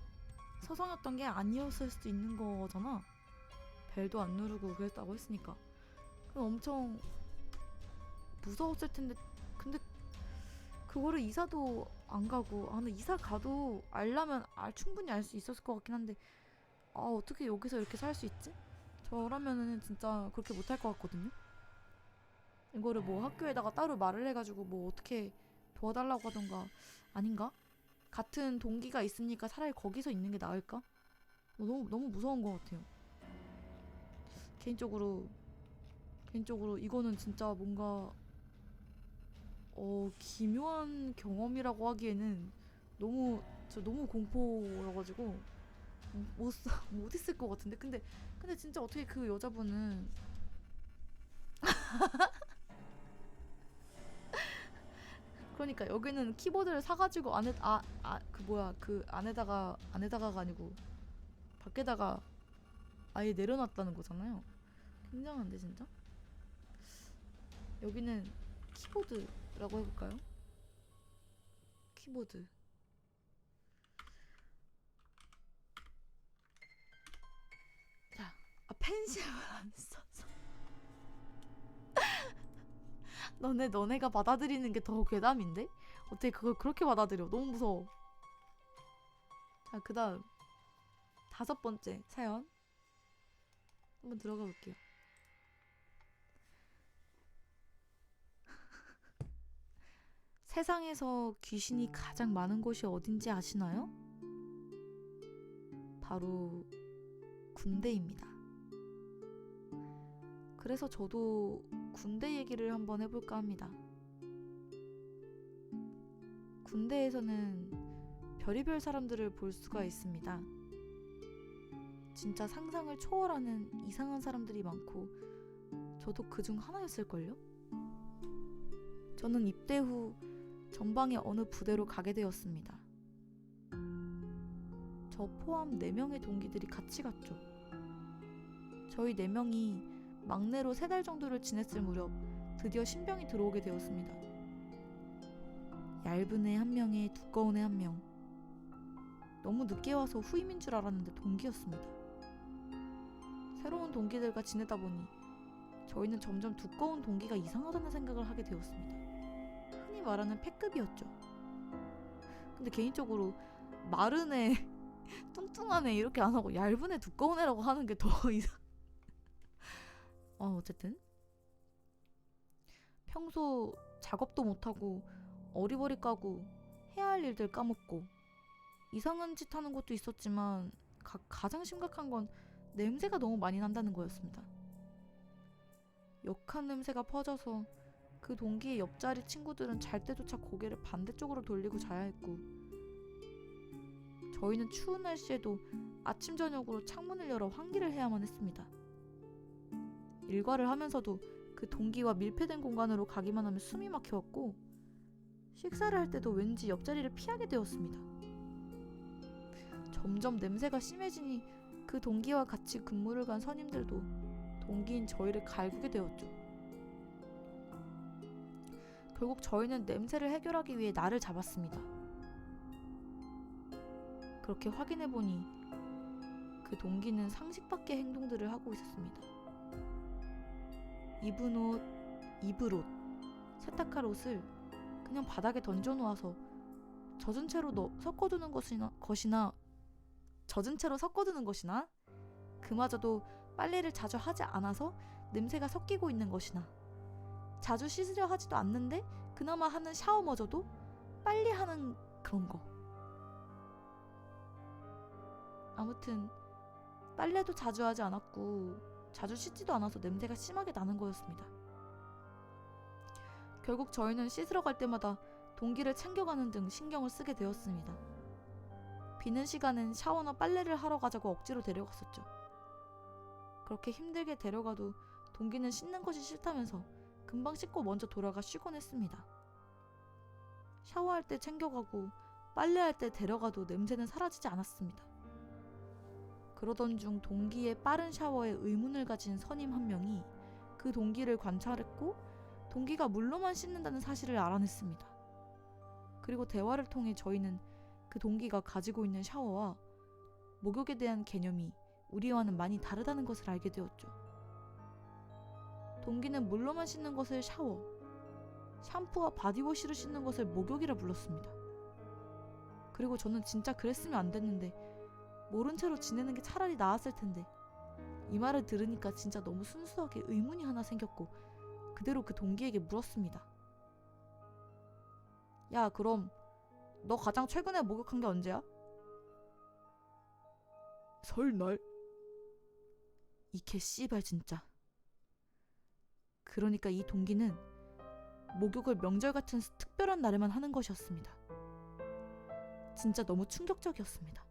Speaker 1: 서성였던 게 아니었을 수도 있는 거잖아. 벨도 안 누르고 그랬다고 했으니까. 그럼 엄청 무서웠을 텐데. 근데 그거를 이사도 안 가고, 근데 이사 가도 알려면 충분히 알 수 있었을 것 같긴 한데 어떻게 여기서 이렇게 살 수 있지? 저라면은 진짜 그렇게 못할 것 같거든요. 이거를 뭐 학교에다가 따로 말을 해가지고 뭐 어떻게 도와달라고 하던가. 아닌가? 같은 동기가 있으니까 차라리 거기서 있는 게 나을까? 너무 무서운 것 같아요. 개인적으로 이거는 진짜 뭔가 기묘한 경험이라고 하기에는 너무 공포여가지고 못 있을 것 같은데. 근데 진짜 어떻게 그 여자분은 그러니까 여기는 키보드를 사가지고 안에다가가 아니고 밖에다가 아예 내려놨다는 거잖아요. 굉장한데 진짜. 여기는 키보드라고 해볼까요? 키보드. 자, 펜실을 안 써서 너네가 받아들이는 게 더 괴담인데? 어떻게 그걸 그렇게 받아들여? 너무 무서워. 자, 그 다음 5번째 사연 한번 들어가 볼게요. 세상에서 귀신이 가장 많은 곳이 어딘지 아시나요? 바로 군대입니다. 그래서 저도 군대 얘기를 한번 해볼까 합니다. 군대에서는 별의별 사람들을 볼 수가 있습니다. 진짜 상상을 초월하는 이상한 사람들이 많고 저도 그중 하나였을걸요? 저는 입대 후 전방의 어느 부대로 가게 되었습니다. 저 포함 4명의 동기들이 같이 갔죠. 저희 4명이 막내로 3달 정도를 지냈을 무렵 드디어 신병이 들어오게 되었습니다. 얇은 애 1명에 두꺼운 애 1명. 너무 늦게 와서 후임인 줄 알았는데 동기였습니다. 새로운 동기들과 지내다 보니 저희는 점점 두꺼운 동기가 이상하다는 생각을 하게 되었습니다. 흔히 말하는 패급이었죠. 근데 개인적으로 마른 애, 뚱뚱한 애 이렇게 안 하고 얇은 애, 두꺼운 애라고 하는 게 더 이상. 어쨌든 평소 작업도 못하고 어리버리 까고 해야 할 일들 까먹고 이상한 짓 하는 것도 있었지만 가장 심각한 건 냄새가 너무 많이 난다는 거였습니다. 역한 냄새가 퍼져서 그 동기의 옆자리 친구들은 잘 때조차 고개를 반대쪽으로 돌리고 자야 했고 저희는 추운 날씨에도 아침 저녁으로 창문을 열어 환기를 해야만 했습니다. 일과를 하면서도 그 동기와 밀폐된 공간으로 가기만 하면 숨이 막혀왔고 식사를 할 때도 왠지 옆자리를 피하게 되었습니다. 점점 냄새가 심해지니 그 동기와 같이 근무를 간 선임들도 동기인 저희를 갈구게 되었죠. 결국 저희는 냄새를 해결하기 위해 날을 잡았습니다. 그렇게 확인해보니 그 동기는 상식 밖의 행동들을 하고 있었습니다. 입은 옷, 입을 옷, 세탁할 옷을 그냥 바닥에 던져놓아서 젖은 채로 섞어두는 것이나 그마저도 빨래를 자주 하지 않아서 냄새가 섞이고 있는 것이나 자주 씻으려 하지도 않는데 그나마 하는 샤워마저도 빨리 하는 그런 거. 아무튼 빨래도 자주 하지 않았고 자주 씻지도 않아서 냄새가 심하게 나는 거였습니다. 결국 저희는 씻으러 갈 때마다 동기를 챙겨가는 등 신경을 쓰게 되었습니다. 비는 시간엔 샤워나 빨래를 하러 가자고 억지로 데려갔었죠. 그렇게 힘들게 데려가도 동기는 씻는 것이 싫다면서 금방 씻고 먼저 돌아가 쉬곤 했습니다. 샤워할 때 챙겨가고 빨래할 때 데려가도 냄새는 사라지지 않았습니다. 그러던 중 동기의 빠른 샤워에 의문을 가진 선임 한 명이 그 동기를 관찰했고 동기가 물로만 씻는다는 사실을 알아냈습니다. 그리고 대화를 통해 저희는 그 동기가 가지고 있는 샤워와 목욕에 대한 개념이 우리와는 많이 다르다는 것을 알게 되었죠. 동기는 물로만 씻는 것을 샤워, 샴푸와 바디워시로 씻는 것을 목욕이라 불렀습니다. 그리고 저는 진짜 그랬으면 안 됐는데 모른 채로 지내는 게 차라리 나았을 텐데 이 말을 들으니까 진짜 너무 순수하게 의문이 하나 생겼고 그대로 그 동기에게 물었습니다. 야, 그럼 너 가장 최근에 목욕한 게 언제야? 설날. 이 개씨발 진짜. 그러니까 이 동기는 목욕을 명절 같은 특별한 날에만 하는 것이었습니다. 진짜 너무 충격적이었습니다.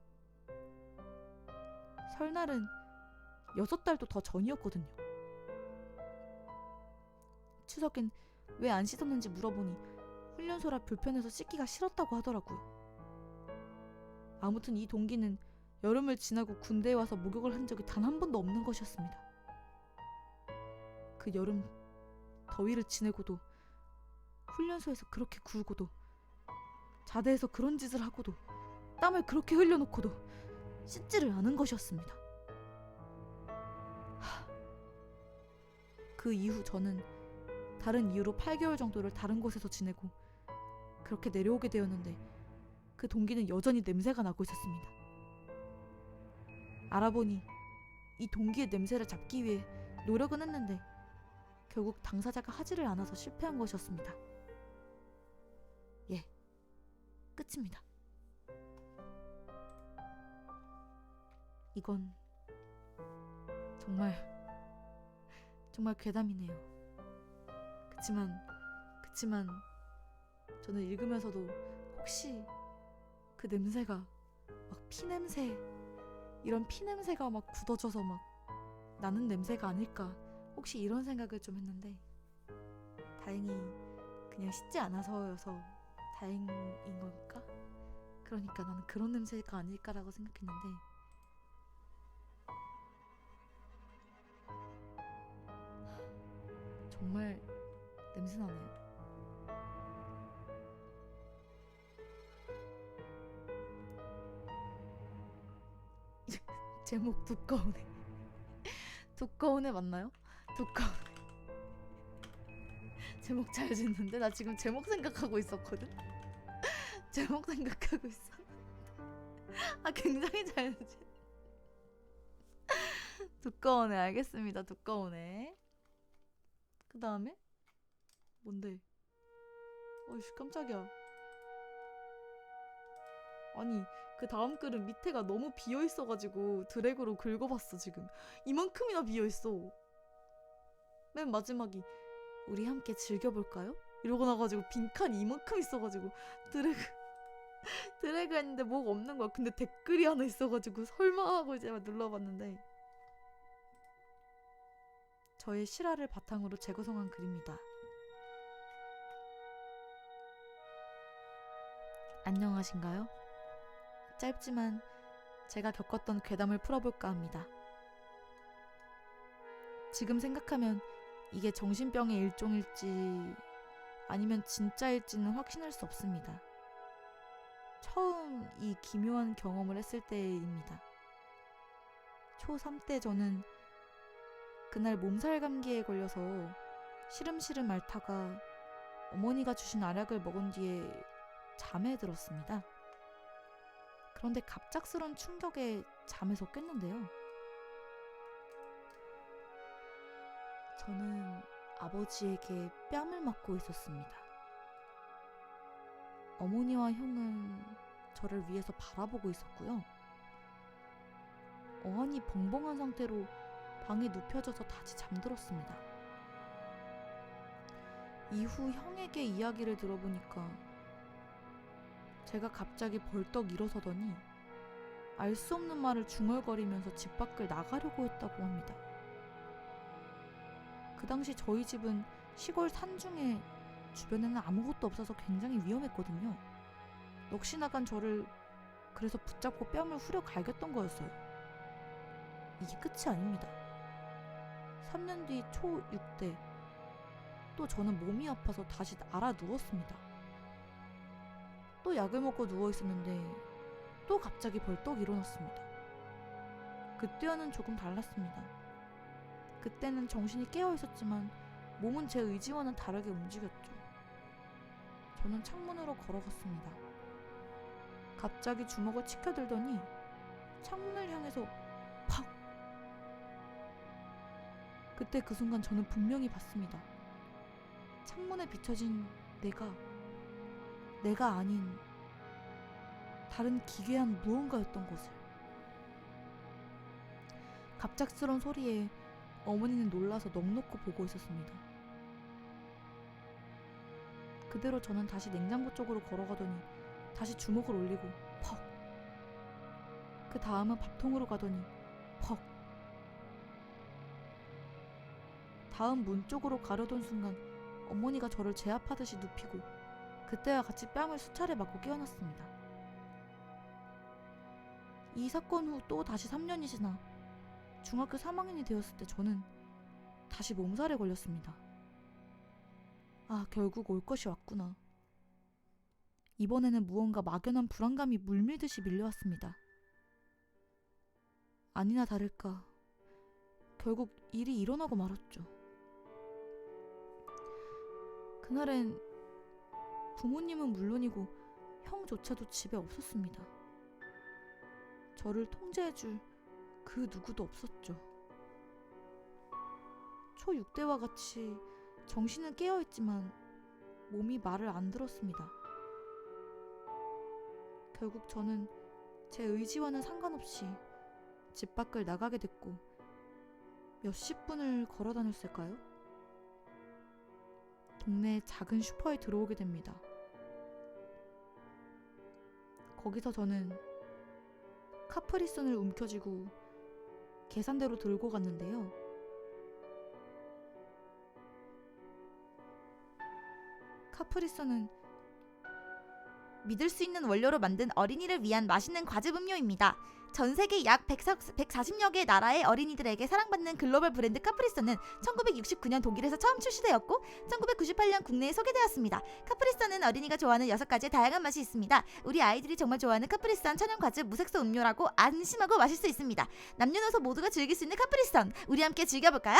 Speaker 1: 설날은 6달도 더 전이었거든요. 추석엔 왜 안 씻었는지 물어보니 훈련소라 불편해서 씻기가 싫었다고 하더라고요. 아무튼 이 동기는 여름을 지나고 군대에 와서 목욕을 한 적이 단 한 번도 없는 것이었습니다. 그 여름 더위를 지내고도 훈련소에서 그렇게 굴고도 자대에서 그런 짓을 하고도 땀을 그렇게 흘려놓고도 씻지를 않은 것이었습니다. 그 이후 저는 다른 이유로 8개월 정도를 다른 곳에서 지내고 그렇게 내려오게 되었는데 그 동기는 여전히 냄새가 나고 있었습니다. 알아보니 이 동기의 냄새를 잡기 위해 노력은 했는데 결국 당사자가 하지를 않아서 실패한 것이었습니다. 예, 끝입니다. 이건 정말 괴담이네요. 그치만 저는 읽으면서도 혹시 그 냄새가 막 피냄새, 이런 피냄새가 막 굳어져서 막 나는 냄새가 아닐까, 혹시 이런 생각을 좀 했는데 다행히 그냥 씻지 않아서여서 다행인 걸까? 그러니까 나는 그런 냄새가 아닐까라고 생각했는데 정말 냄새나네요. 제목 두꺼우네. 두꺼우네 맞나요? 두꺼우네. 제목 잘 짓는데? 나 지금 제목 생각하고 있었거든? 제목 생각하고 있었는데 굉장히 잘 짓. 두꺼우네. 알겠습니다. 두꺼우네. 그 다음에? 뭔데? 어이씨 깜짝이야. 아니 그 다음 글은 밑에가 너무 비어있어가지고 드래그로 긁어봤어. 지금 이만큼이나 비어있어. 맨 마지막이 우리 함께 즐겨볼까요? 이러고 나가지고 빈칸이 이만큼 있어가지고 드래그 했는데 뭐가 없는 거야. 근데 댓글이 하나 있어가지고 설마 하고 이제 눌러봤는데 저의 실화를 바탕으로 재구성한 글입니다. 안녕하신가요? 짧지만 제가 겪었던 괴담을 풀어볼까 합니다. 지금 생각하면 이게 정신병의 일종일지 아니면 진짜일지는 확신할 수 없습니다. 처음 이 기묘한 경험을 했을 때입니다. 초3 때 저는 그날 몸살 감기에 걸려서 시름시름 앓다가 어머니가 주신 알약을 먹은 뒤에 잠에 들었습니다. 그런데 갑작스런 충격에 잠에서 깼는데요. 저는 아버지에게 뺨을 맞고 있었습니다. 어머니와 형은 저를 위에서 바라보고 있었고요. 어안이 벙벙한 상태로 방에 눕혀져서 다시 잠들었습니다. 이후 형에게 이야기를 들어보니까 제가 갑자기 벌떡 일어서더니 알 수 없는 말을 중얼거리면서 집 밖을 나가려고 했다고 합니다. 그 당시 저희 집은 시골 산중에 주변에는 아무것도 없어서 굉장히 위험했거든요. 넋이 나간 저를 그래서 붙잡고 뺨을 후려 갈겼던 거였어요. 이게 끝이 아닙니다. 3년 뒤 초6 때 또 저는 몸이 아파서 다시 알아 누웠습니다. 또 약을 먹고 누워있었는데 또 갑자기 벌떡 일어났습니다. 그때와는 조금 달랐습니다. 그때는 정신이 깨어있었지만 몸은 제 의지와는 다르게 움직였죠. 저는 창문으로 걸어갔습니다. 갑자기 주먹을 치켜들더니 창문을 향해서 팍! 그때 그 순간 저는 분명히 봤습니다. 창문에 비춰진 내가 아닌 다른 기괴한 무언가였던 것을. 갑작스런 소리에 어머니는 놀라서 넋 놓고 보고 있었습니다. 그대로 저는 다시 냉장고 쪽으로 걸어가더니 다시 주먹을 올리고 퍽. 그 다음은 밥통으로 가더니 퍽. 다음 문 쪽으로 가려던 순간 어머니가 저를 제압하듯이 눕히고 그때와 같이 뺨을 수차례 맞고 깨어났습니다. 이 사건 후 또 다시 3년이 지나 중학교 3학년이 되었을 때 저는 다시 몸살에 걸렸습니다. 아, 결국 올 것이 왔구나. 이번에는 무언가 막연한 불안감이 물밀듯이 밀려왔습니다. 아니나 다를까 결국 일이 일어나고 말았죠. 그날엔 부모님은 물론이고 형조차도 집에 없었습니다. 저를 통제해줄 그 누구도 없었죠. 초6대와 같이 정신은 깨어있지만 몸이 말을 안 들었습니다. 결국 저는 제 의지와는 상관없이 집 밖을 나가게 됐고 몇십 분을 걸어 다녔을까요? 동네 작은 슈퍼에 들어오게 됩니다. 거기서 저는 카프리선을 움켜쥐고 계산대로 들고 갔는데요. 카프리선은 믿을 수 있는 원료로 만든 어린이를 위한 맛있는 과즙 음료입니다. 전 세계 약 140여 개의 나라의 어린이들에게 사랑받는 글로벌 브랜드 카프리선은 1969년 독일에서 처음 출시되었고 1998년 국내에 소개되었습니다. 카프리선은 어린이가 좋아하는 6가지의 다양한 맛이 있습니다. 우리 아이들이 정말 좋아하는 카프리선 천연 과즙 무색소 음료라고 안심하고 마실 수 있습니다. 남녀노소 모두가 즐길 수 있는 카프리선, 우리 함께 즐겨볼까요?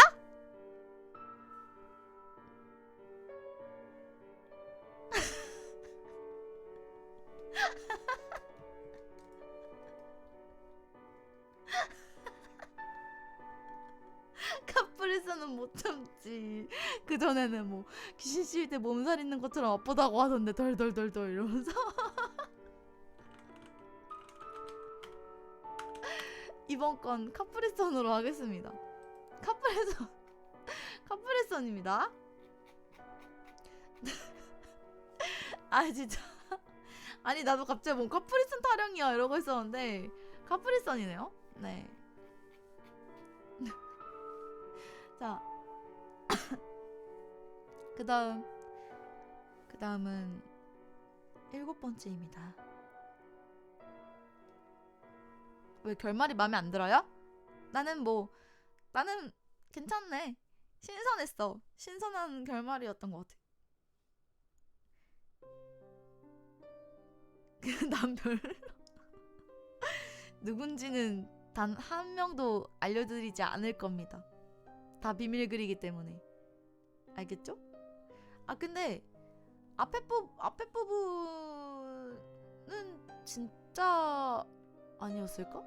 Speaker 1: 카프리선은 못 참지. 그 전에는 뭐 귀신 씌울 때 몸살 있는 것처럼 아프다고 하던데 덜덜덜덜 이러면서. 이번 건 카프리선으로 하겠습니다. 카프리선입니다. 아 진짜. 아니 나도 갑자기 뭔 카프리선 타령이야 이러고 있었는데 카프리선이네요. 네. 자, 그다음은 7번째입니다. 왜 결말이 마음에 안 들어요? 나는 괜찮네. 신선했어. 신선한 결말이었던 것 같아. 난 별로. 누군지는 단 한 명도 알려드리지 않을 겁니다. 다 비밀글이기 때문에. 알겠죠? 아 근데 앞에 부분은 진짜 아니었을까?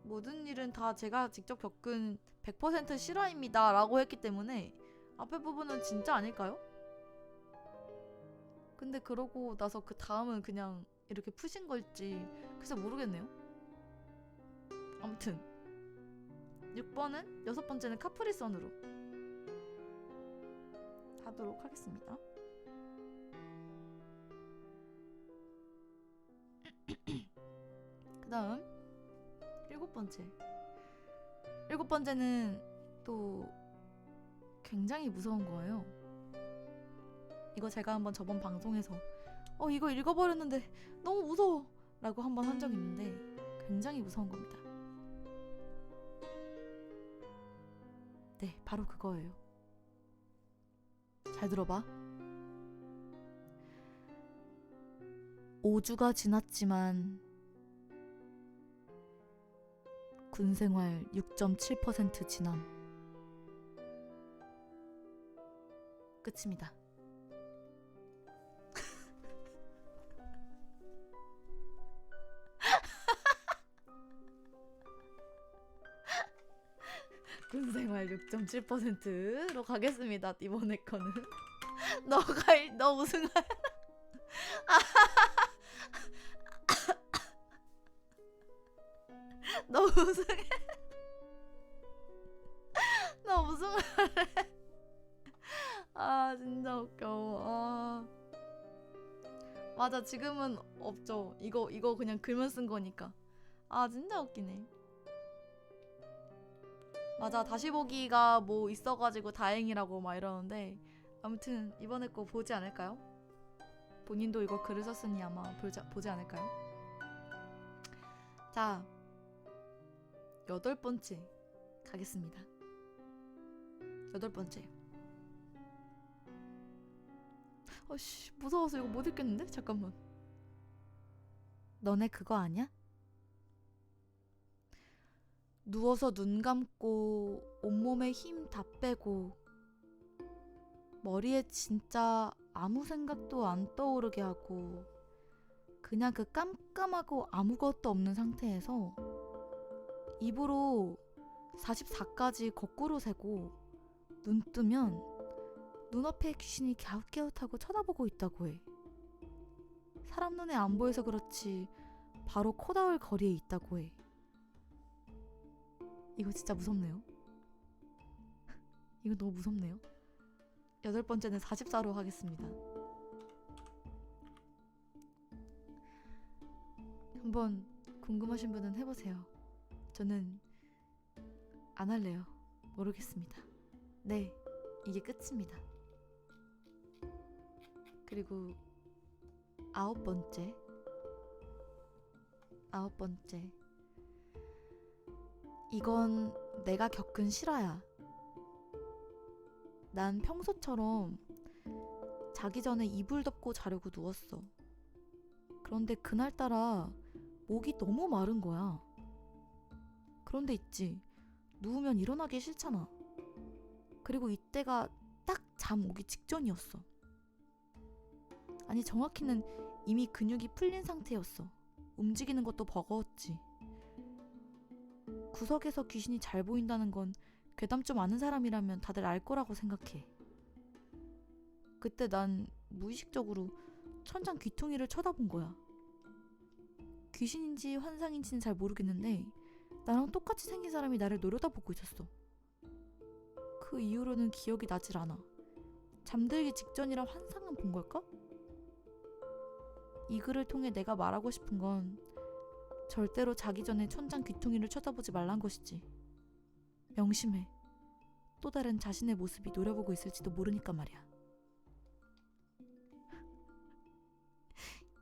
Speaker 1: 모든 일은 다 제가 직접 겪은 100% 실화입니다 라고 했기 때문에 앞에 부분은 진짜 아닐까요? 근데 그러고 나서 그 다음은 그냥 이렇게 푸신 걸지 그래서 모르겠네요. 아무튼 6번은 6번째는 카프리선으로 하도록 하겠습니다. 그 다음 7번째. 7번째는 또 굉장히 무서운 거예요. 이거 제가 한번 저번 방송에서 이거 읽어버렸는데 너무 무서워 라고 한번 한 적이 있는데 굉장히 무서운 겁니다. 네, 바로 그거예요. 잘 들어봐. 5주가 지났지만 군생활 6.7% 진함. 끝입니다. 군생활 6.7%로 가겠습니다. 이번에 거는 너 우승할. 너 우승해. 나 우승할래. 아 진짜 웃겨. 맞아 지금은 없죠. 이거 그냥 글만 쓴 거니까. 아 진짜 웃기네. 맞아 다시 보기가 뭐 있어가지고 다행이라고 막 이러는데 아무튼 이번에 거 보지 않을까요? 본인도 이거 글을 썼으니 아마 보지 않을까요? 자 8번째 가겠습니다. 8번째. 무서워서 이거 못 읽겠는데? 잠깐만. 너네 그거 아냐? 누워서 눈 감고 온몸에 힘 다 빼고 머리에 진짜 아무 생각도 안 떠오르게 하고 그냥 그 깜깜하고 아무것도 없는 상태에서 입으로 44까지 거꾸로 세고 눈 뜨면 눈앞에 귀신이 갸웃갸웃하고 쳐다보고 있다고 해. 사람 눈에 안 보여서 그렇지 바로 코 닿을 거리에 있다고 해. 이거 진짜 무섭네요. 이거 너무 무섭네요. 8번째는 44로 하겠습니다. 한번 궁금하신 분은 해보세요. 저는 안 할래요. 모르겠습니다. 네, 이게 끝입니다. 그리고 9번째. 이건 내가 겪은 실화야. 난 평소처럼 자기 전에 이불 덮고 자려고 누웠어. 그런데 그날따라 목이 너무 마른 거야. 그런데 있지, 누우면 일어나기 싫잖아. 그리고 이때가 딱 잠 오기 직전이었어. 아니, 정확히는 이미 근육이 풀린 상태였어. 움직이는 것도 버거웠지. 구석에서 귀신이 잘 보인다는 건 괴담 좀 아는 사람이라면 다들 알 거라고 생각해. 그때 난 무의식적으로 천장 귀퉁이를 쳐다본 거야. 귀신인지 환상인지는 잘 모르겠는데 나랑 똑같이 생긴 사람이 나를 노려다보고 있었어. 그 이후로는 기억이 나질 않아. 잠들기 직전이라 환상은 본 걸까? 이 글을 통해 내가 말하고 싶은 건 절대로 자기 전에 천장 귀퉁이를 쳐다보지 말란 것이지. 명심해. 또 다른 자신의 모습이 노려보고 있을지도 모르니까 말이야.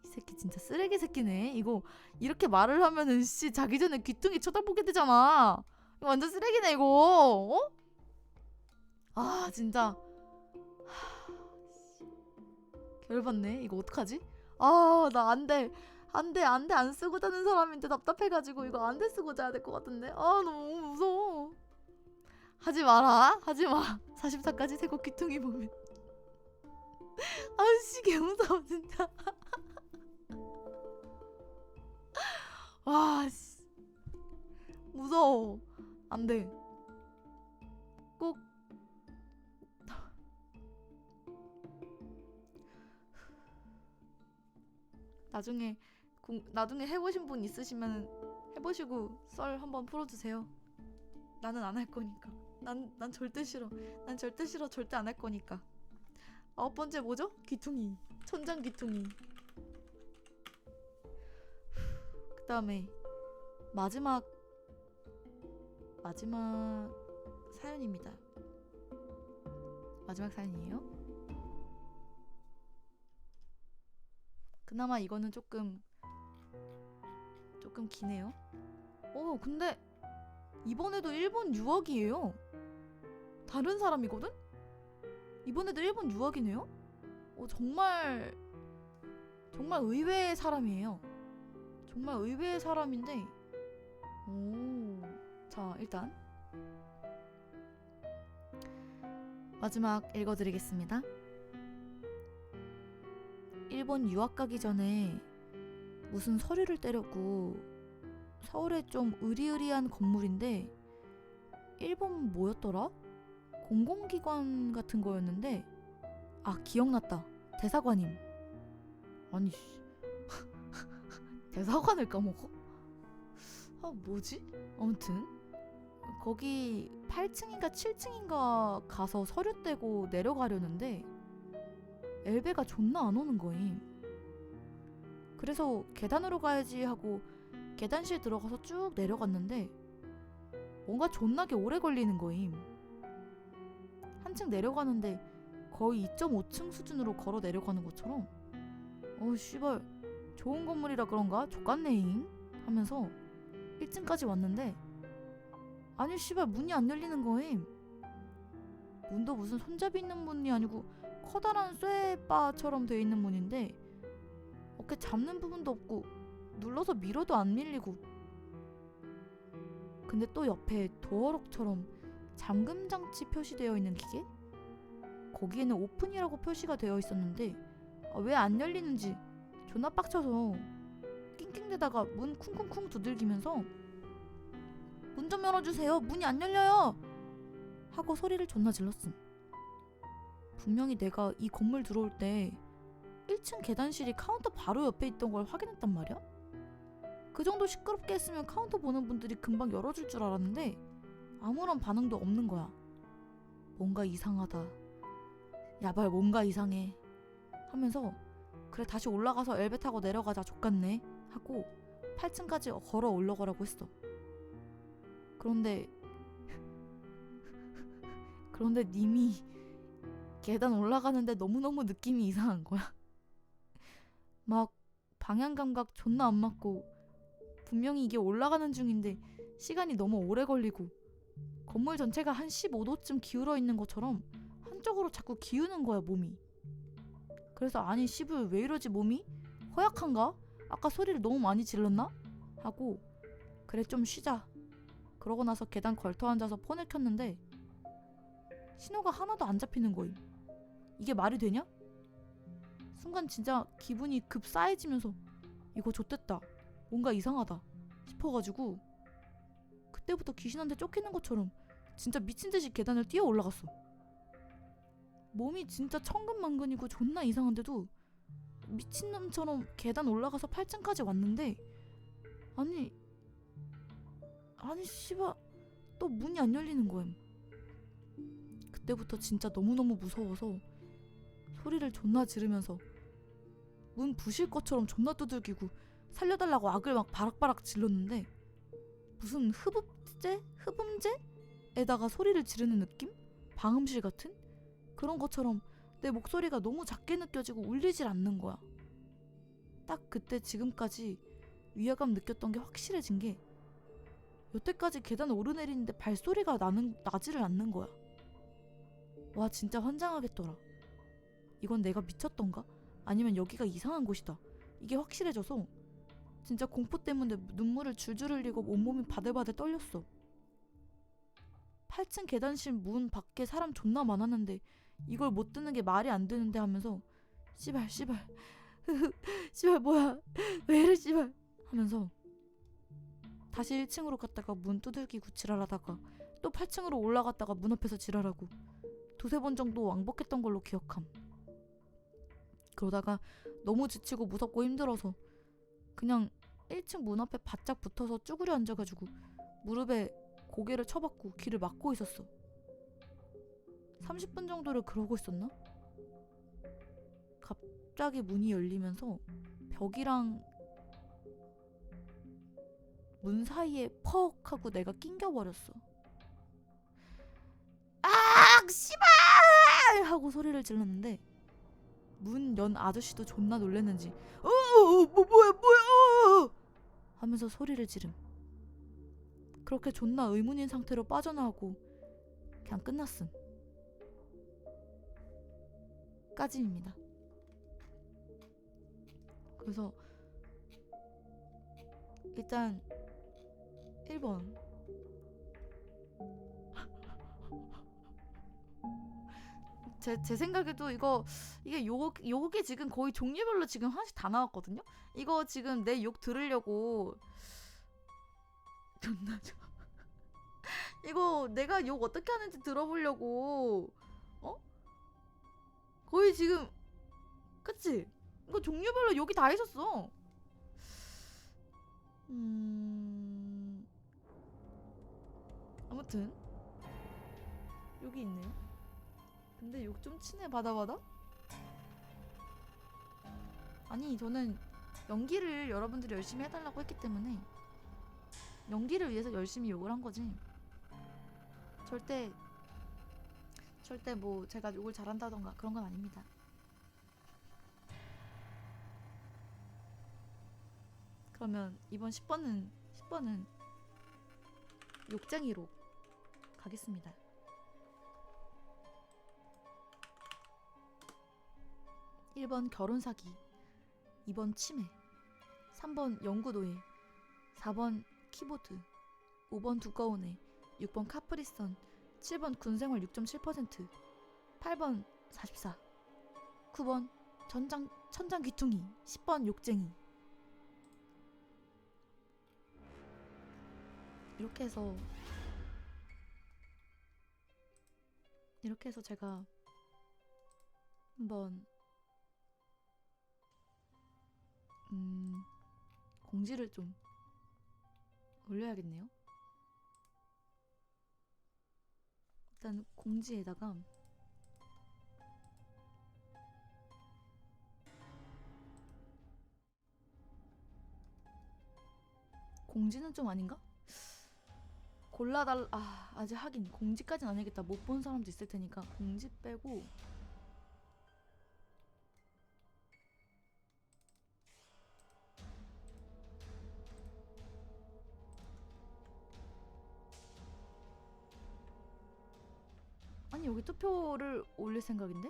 Speaker 1: 이 새끼 진짜 쓰레기 새끼네. 이거 이렇게 말을 하면은 자기 전에 귀퉁이 쳐다보게 되잖아. 이거 완전 쓰레기네 이거. 어? 아 진짜 열받네. 이거 어떡하지? 아 나 안돼 안 쓰고 자는 사람인데 답답해가지고 이거 안돼 쓰고 자야 될 것 같은데. 아 너무 무서워. 하지 마라. 하지마. 44까지 세고 귀퉁이 보면 아씨 개무서워 진짜. 와 씨 무서워. 안돼. 꼭 나중에 해보신 분 있으시면 해보시고 썰 한번 풀어주세요. 나는 안 할 거니까. 난 절대 싫어. 절대 안 할 거니까. 9번째 뭐죠? 귀퉁이. 천장 귀퉁이. 그 다음에 마지막 사연입니다. 마지막 사연이에요. 그나마 이거는 조금 기네요. 근데 이번에도 일본 유학이에요. 다른 사람이거든? 이번에도 일본 유학이네요? 정말 의외의 사람이에요. 정말 의외의 사람인데 자 일단 마지막 읽어드리겠습니다. 일본 유학 가기 전에 무슨 서류를 떼려고 서울에 좀 으리으리한 건물인데 일본 뭐였더라? 공공기관 같은 거였는데 기억났다. 대사관임. 아니 대사관을 까먹어? 뭐지? 아무튼 거기 8층인가 7층인가 가서 서류 떼고 내려가려는데 엘베가 존나 안 오는 거임. 그래서 계단으로 가야지 하고 계단실 들어가서 쭉 내려갔는데 뭔가 존나게 오래 걸리는 거임. 한층 내려가는데 거의 2.5층 수준으로 걸어 내려가는 것처럼 씨발 좋은 건물이라 그런가? 족같네잉 하면서 1층까지 왔는데 아니 씨발 문이 안 열리는 거임. 문도 무슨 손잡이 있는 문이 아니고 커다란 쇠바처럼 되어 있는 문인데 어깨 잡는 부분도 없고 눌러서 밀어도 안 밀리고. 근데 또 옆에 도어록처럼 잠금장치 표시되어 있는 기계? 거기에는 오픈이라고 표시가 되어 있었는데 왜 안 열리는지 존나 빡쳐서 낑낑대다가 문 쿵쿵쿵 두들기면서 문 좀 열어주세요. 문이 안 열려요. 하고 소리를 존나 질렀음. 분명히 내가 이 건물 들어올 때 1층 계단실이 카운터 바로 옆에 있던 걸 확인했단 말이야. 그 정도 시끄럽게 했으면 카운터 보는 분들이 금방 열어줄 줄 알았는데 아무런 반응도 없는 거야. 뭔가 이상하다. 야발 뭔가 이상해. 하면서 그래 다시 올라가서 엘베 타고 내려가자 족같네 하고 8층까지 걸어 올라가라고 했어. 그런데 님이 계단 올라가는데 너무너무 느낌이 이상한 거야. 막 방향 감각 존나 안 맞고 분명히 이게 올라가는 중인데 시간이 너무 오래 걸리고 건물 전체가 한 15도쯤 기울어 있는 것처럼 한쪽으로 자꾸 기우는 거야 몸이. 그래서 아니 씨불 왜 이러지 몸이? 허약한가? 아까 소리를 너무 많이 질렀나? 하고 그래 좀 쉬자. 그러고 나서 계단 걸터 앉아서 폰을 켰는데 신호가 하나도 안 잡히는 거임. 이게 말이 되냐? 순간 진짜 기분이 급 싸해지면서 이거 좆됐다. 뭔가 이상하다 싶어가지고 그때부터 귀신한테 쫓기는 것처럼 진짜 미친듯이 계단을 뛰어 올라갔어. 몸이 진짜 천근만근이고 존나 이상한데도 미친놈처럼 계단 올라가서 8층까지 왔는데 아니 씨발 또 문이 안 열리는 거임. 그때부터 진짜 너무너무 무서워서 소리를 존나 지르면서 문 부실 것처럼 존나 두들기고 살려달라고 악을 막 바락바락 질렀는데 무슨 흡음재에다가 소리를 지르는 느낌? 방음실 같은? 그런 것처럼 내 목소리가 너무 작게 느껴지고 울리질 않는 거야. 딱 그때 지금까지 위화감 느꼈던 게 확실해진 게 여태까지 계단 오르내리는데 발소리가 나지를 않는 거야. 와 진짜 환장하겠더라. 이건 내가 미쳤던가? 아니면 여기가 이상한 곳이다. 이게 확실해져서 진짜 공포 때문에 눈물을 줄줄 흘리고 온몸이 바들바들 떨렸어. 8층 계단실 문 밖에 사람 존나 많았는데 이걸 못 듣는 게 말이 안 되는데 하면서 씨발 씨발 뭐야 왜 이래 씨발 하면서 다시 1층으로 갔다가 문 두들기고 지랄하다가 또 8층으로 올라갔다가 문 앞에서 지랄하고 두세 번 정도 왕복했던 걸로 기억함. 그러다가 너무 지치고 무섭고 힘들어서 그냥 1층 문 앞에 바짝 붙어서 쭈그려 앉아가지고 무릎에 고개를 쳐박고 귀를 막고 있었어. 30분 정도를 그러고 있었나? 갑자기 문이 열리면서 벽이랑 문 사이에 퍽 하고 내가 낑겨버렸어. 아 씨발 하고 소리를 질렀는데 문 연 아저씨도 존나 놀랬는지 뭐야 하면서 소리를 지름. 그렇게 존나 의문인 상태로 빠져나오고 그냥 끝났음. 까짐입니다. 그래서 일단 1번 제 생각에도 이게 욕이 지금 거의 종류별로 지금 하나씩 다 나왔거든요. 이거 지금 내 욕 들으려고 존나 좋아. 이거 내가 욕 어떻게 하는지 들어보려고 거의 지금 그치? 이거 종류별로 욕이 다 있었어. 아무튼 욕이 있네요. 근데 욕 좀 치네 받아? 아니 저는 연기를 여러분들이 열심히 해달라고 했기 때문에 연기를 위해서 열심히 욕을 한 거지. 절대 뭐 제가 욕을 잘한다던가 그런 건 아닙니다. 그러면 이번 10번은 욕쟁이로 가겠습니다. 1번 결혼 사기, 2번 치매, 3번 연구노예, 4번 키보드, 5번 두꺼운 애, 6번 카프리선, 7번 군생활 6.7%, 8번 44, 9번 천장 귀퉁이, 10번 욕쟁이. 이렇게 해서 제가 한번 공지를 좀 올려야겠네요. 일단 공지에다가 공지는 좀 아닌가? 아직 하긴 공지까진 아니겠다. 못 본 사람도 있을 테니까 공지 빼고 아니 여기 투표를 올릴 생각인데?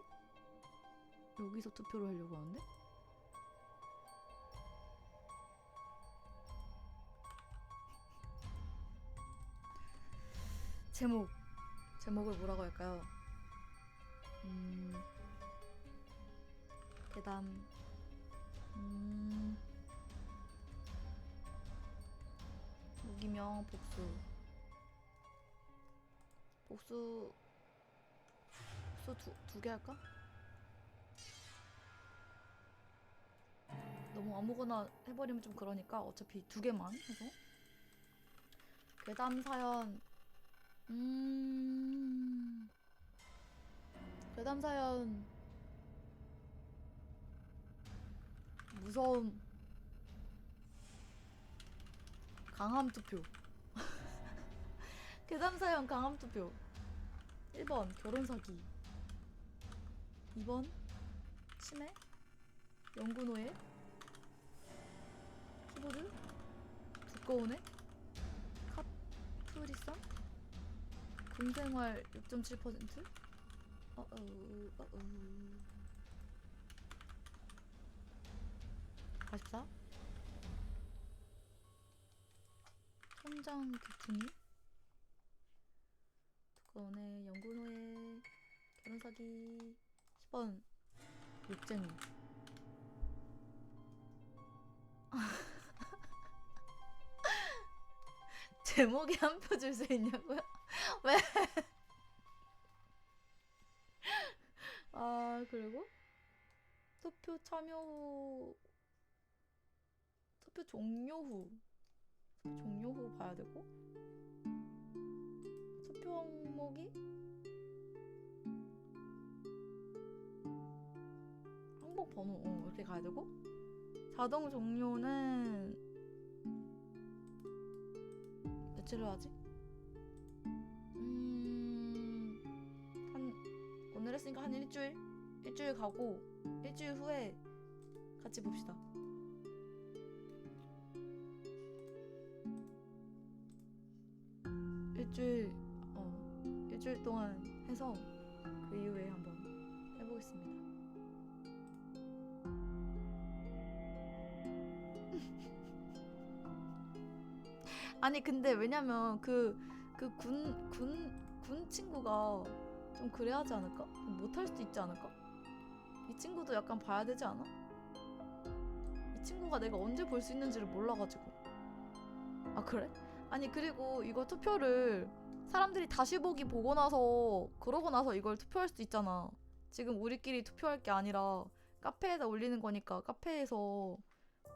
Speaker 1: 여기서 투표를 하려고 하는데? 제목을 뭐라고 할까요? 괴담 무기명 복수 두 개 할까? 너무 아무거나 해버리면 좀 그러니까 어차피 두 개만 해서 괴담 사연 괴담 사연 무서움 강함 투표 괴담 사연 강함 투표 1번 결혼 사기 2번 치매 연구노예 키보드 두꺼운 애 카프리썸 군생활 6.7% 44 현장 귀퉁이 두꺼운 애 연구노예 결혼 사기 10번 욕쟁이 제목에 한 표 줄 수 있냐고요? 왜? 아 그리고 투표 참여 후 투표 종료 후 봐야 되고 투표 항목이 항목 번호 이렇게 가야 되고 자동 종료는 며칠로 하지? 오늘 했으니까 한 일주일 가고 일주일 후에 같이 봅시다. 일주일 동안 해서 그 이후에 한번 해보겠습니다. 아니 근데 왜냐면 그 군 친구가 좀 그래야 하지 않을까? 못할 수도 있지 않을까? 이 친구도 약간 봐야 되지 않아? 이 친구가 내가 언제 볼 수 있는지를 몰라가지고. 아 그래? 아니 그리고 이거 투표를 사람들이 다시 보기 보고 나서 그러고 나서 이걸 투표할 수도 있잖아. 지금 우리끼리 투표할 게 아니라 카페에다 올리는 거니까 카페에서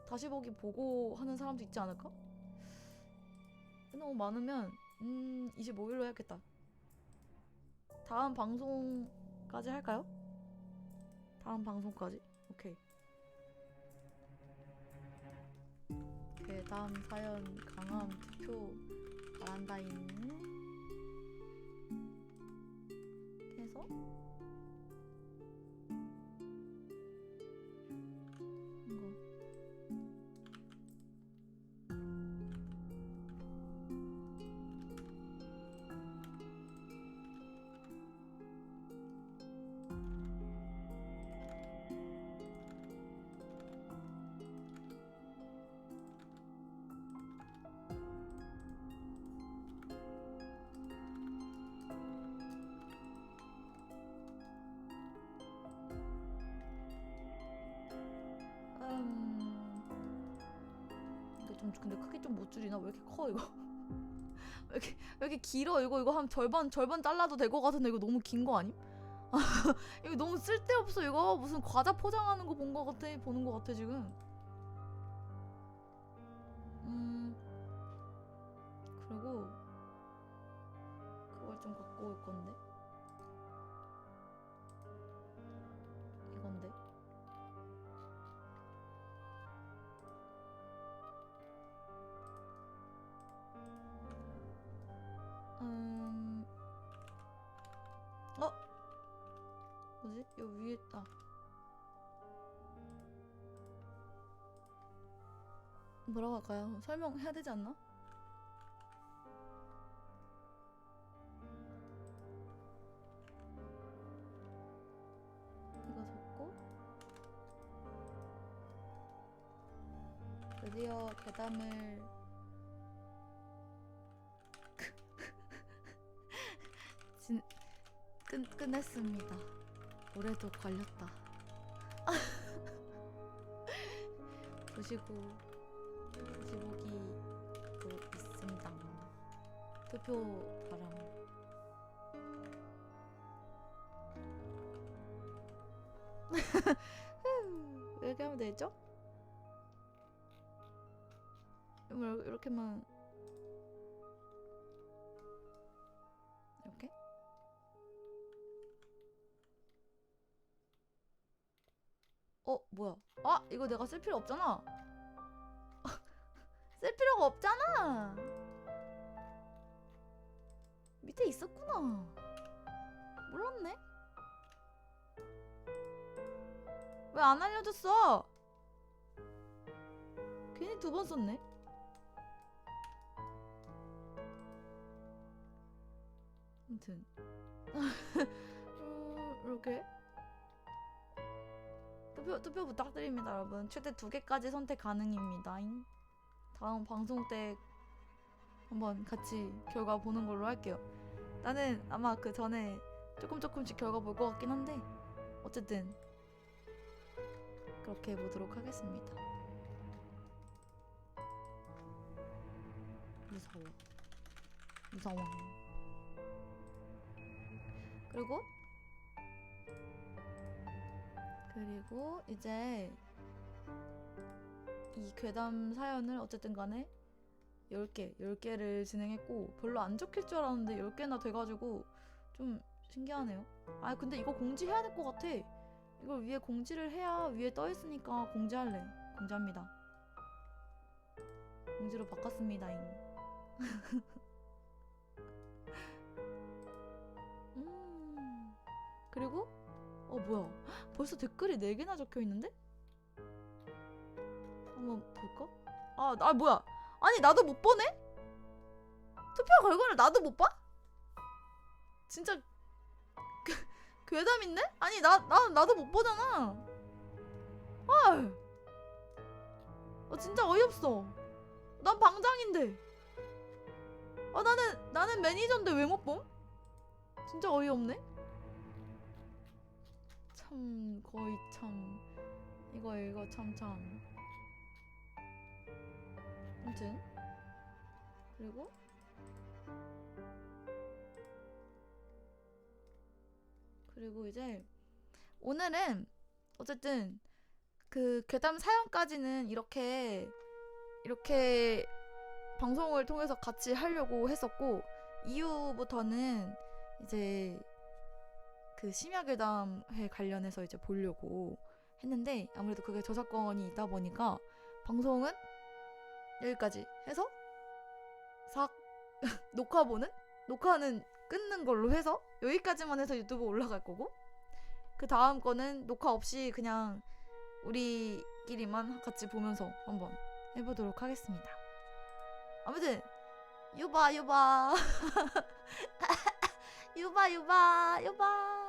Speaker 1: 다시 보기 보고 하는 사람도 있지 않을까? 너무 많으면 25일로 해야겠다. 다음 방송까지 할까요? 다음 방송까지? 오케이. 괴담 사연 강함 투표 바란다인 해서 이거 이거 좀 근데 크기 좀 못 줄이나? 왜 이렇게 커 이거? 왜 이렇게 길어? 이거 한 절반 잘라도 될 것 같은데 이거 너무 긴 거 아님? 이거 너무 쓸데없어. 이거 무슨 과자 포장하는 거 보는 것 같아 지금. 그리고 그걸 좀 갖고 올 건데. 이건데. 어? 뭐지? 요 위에 뭐라고 할까요? 설명해야 되지 않나? 이거 섞고 드디어 괴담을 끝냈습니다. 올해도 걸렸다. 보시고 보시보기도 있습니다. 투표 바람. 이렇게 하면 되죠? 이렇게만 이렇게? 뭐야? 아, 이거 내가 쓸 필요 없잖아. 쓸 필요가 없잖아. 밑에 있었구나. 몰랐네. 왜 안 알려줬어? 괜히 2번 썼네. 아무튼 이렇게 투표 부탁드립니다, 여러분. 최대 2개까지 선택 가능입니다. 다음 방송 때 한번 같이 결과 보는 걸로 할게요. 나는 아마 그 전에 조금씩 결과 볼 것 같긴 한데 어쨌든 그렇게 해보도록 하겠습니다. 무서워. 그리고 이제 이 괴담 사연을 어쨌든 간에 10개를 진행했고, 별로 안 적힐 줄 알았는데 10개나 돼가지고 좀 신기하네요. 아, 근데 이거 공지해야 될 것 같아. 이걸 위에 공지를 해야 위에 떠있으니까 공지할래. 공지합니다. 공지로 바꿨습니다잉. 그리고 뭐야, 벌써 댓글이 4개나 적혀있는데? 한번 볼까? 뭐야, 아니 나도 못 보네? 투표 결과를 나도 못 봐? 진짜 괴담인데? 아니 나도 못 보잖아. 진짜 어이없어. 난 방장인데. 나는 매니저인데 왜 못 봄? 진짜 어이없네. 참 거의 참 이거 참 아무튼 그리고 이제 오늘은 어쨌든 그 괴담 사연까지는 이렇게 방송을 통해서 같이 하려고 했었고, 이후부터는 이제 그 심야괴담에 관련해서 이제 보려고 했는데, 아무래도 그게 저작권이 있다 보니까 방송은 여기까지 해서 녹화는 끊는 걸로 해서 여기까지만 해서 유튜브 올라갈 거고, 그 다음 거는 녹화 없이 그냥 우리끼리만 같이 보면서 한번 해보도록 하겠습니다. 아무튼 유바 유바 유바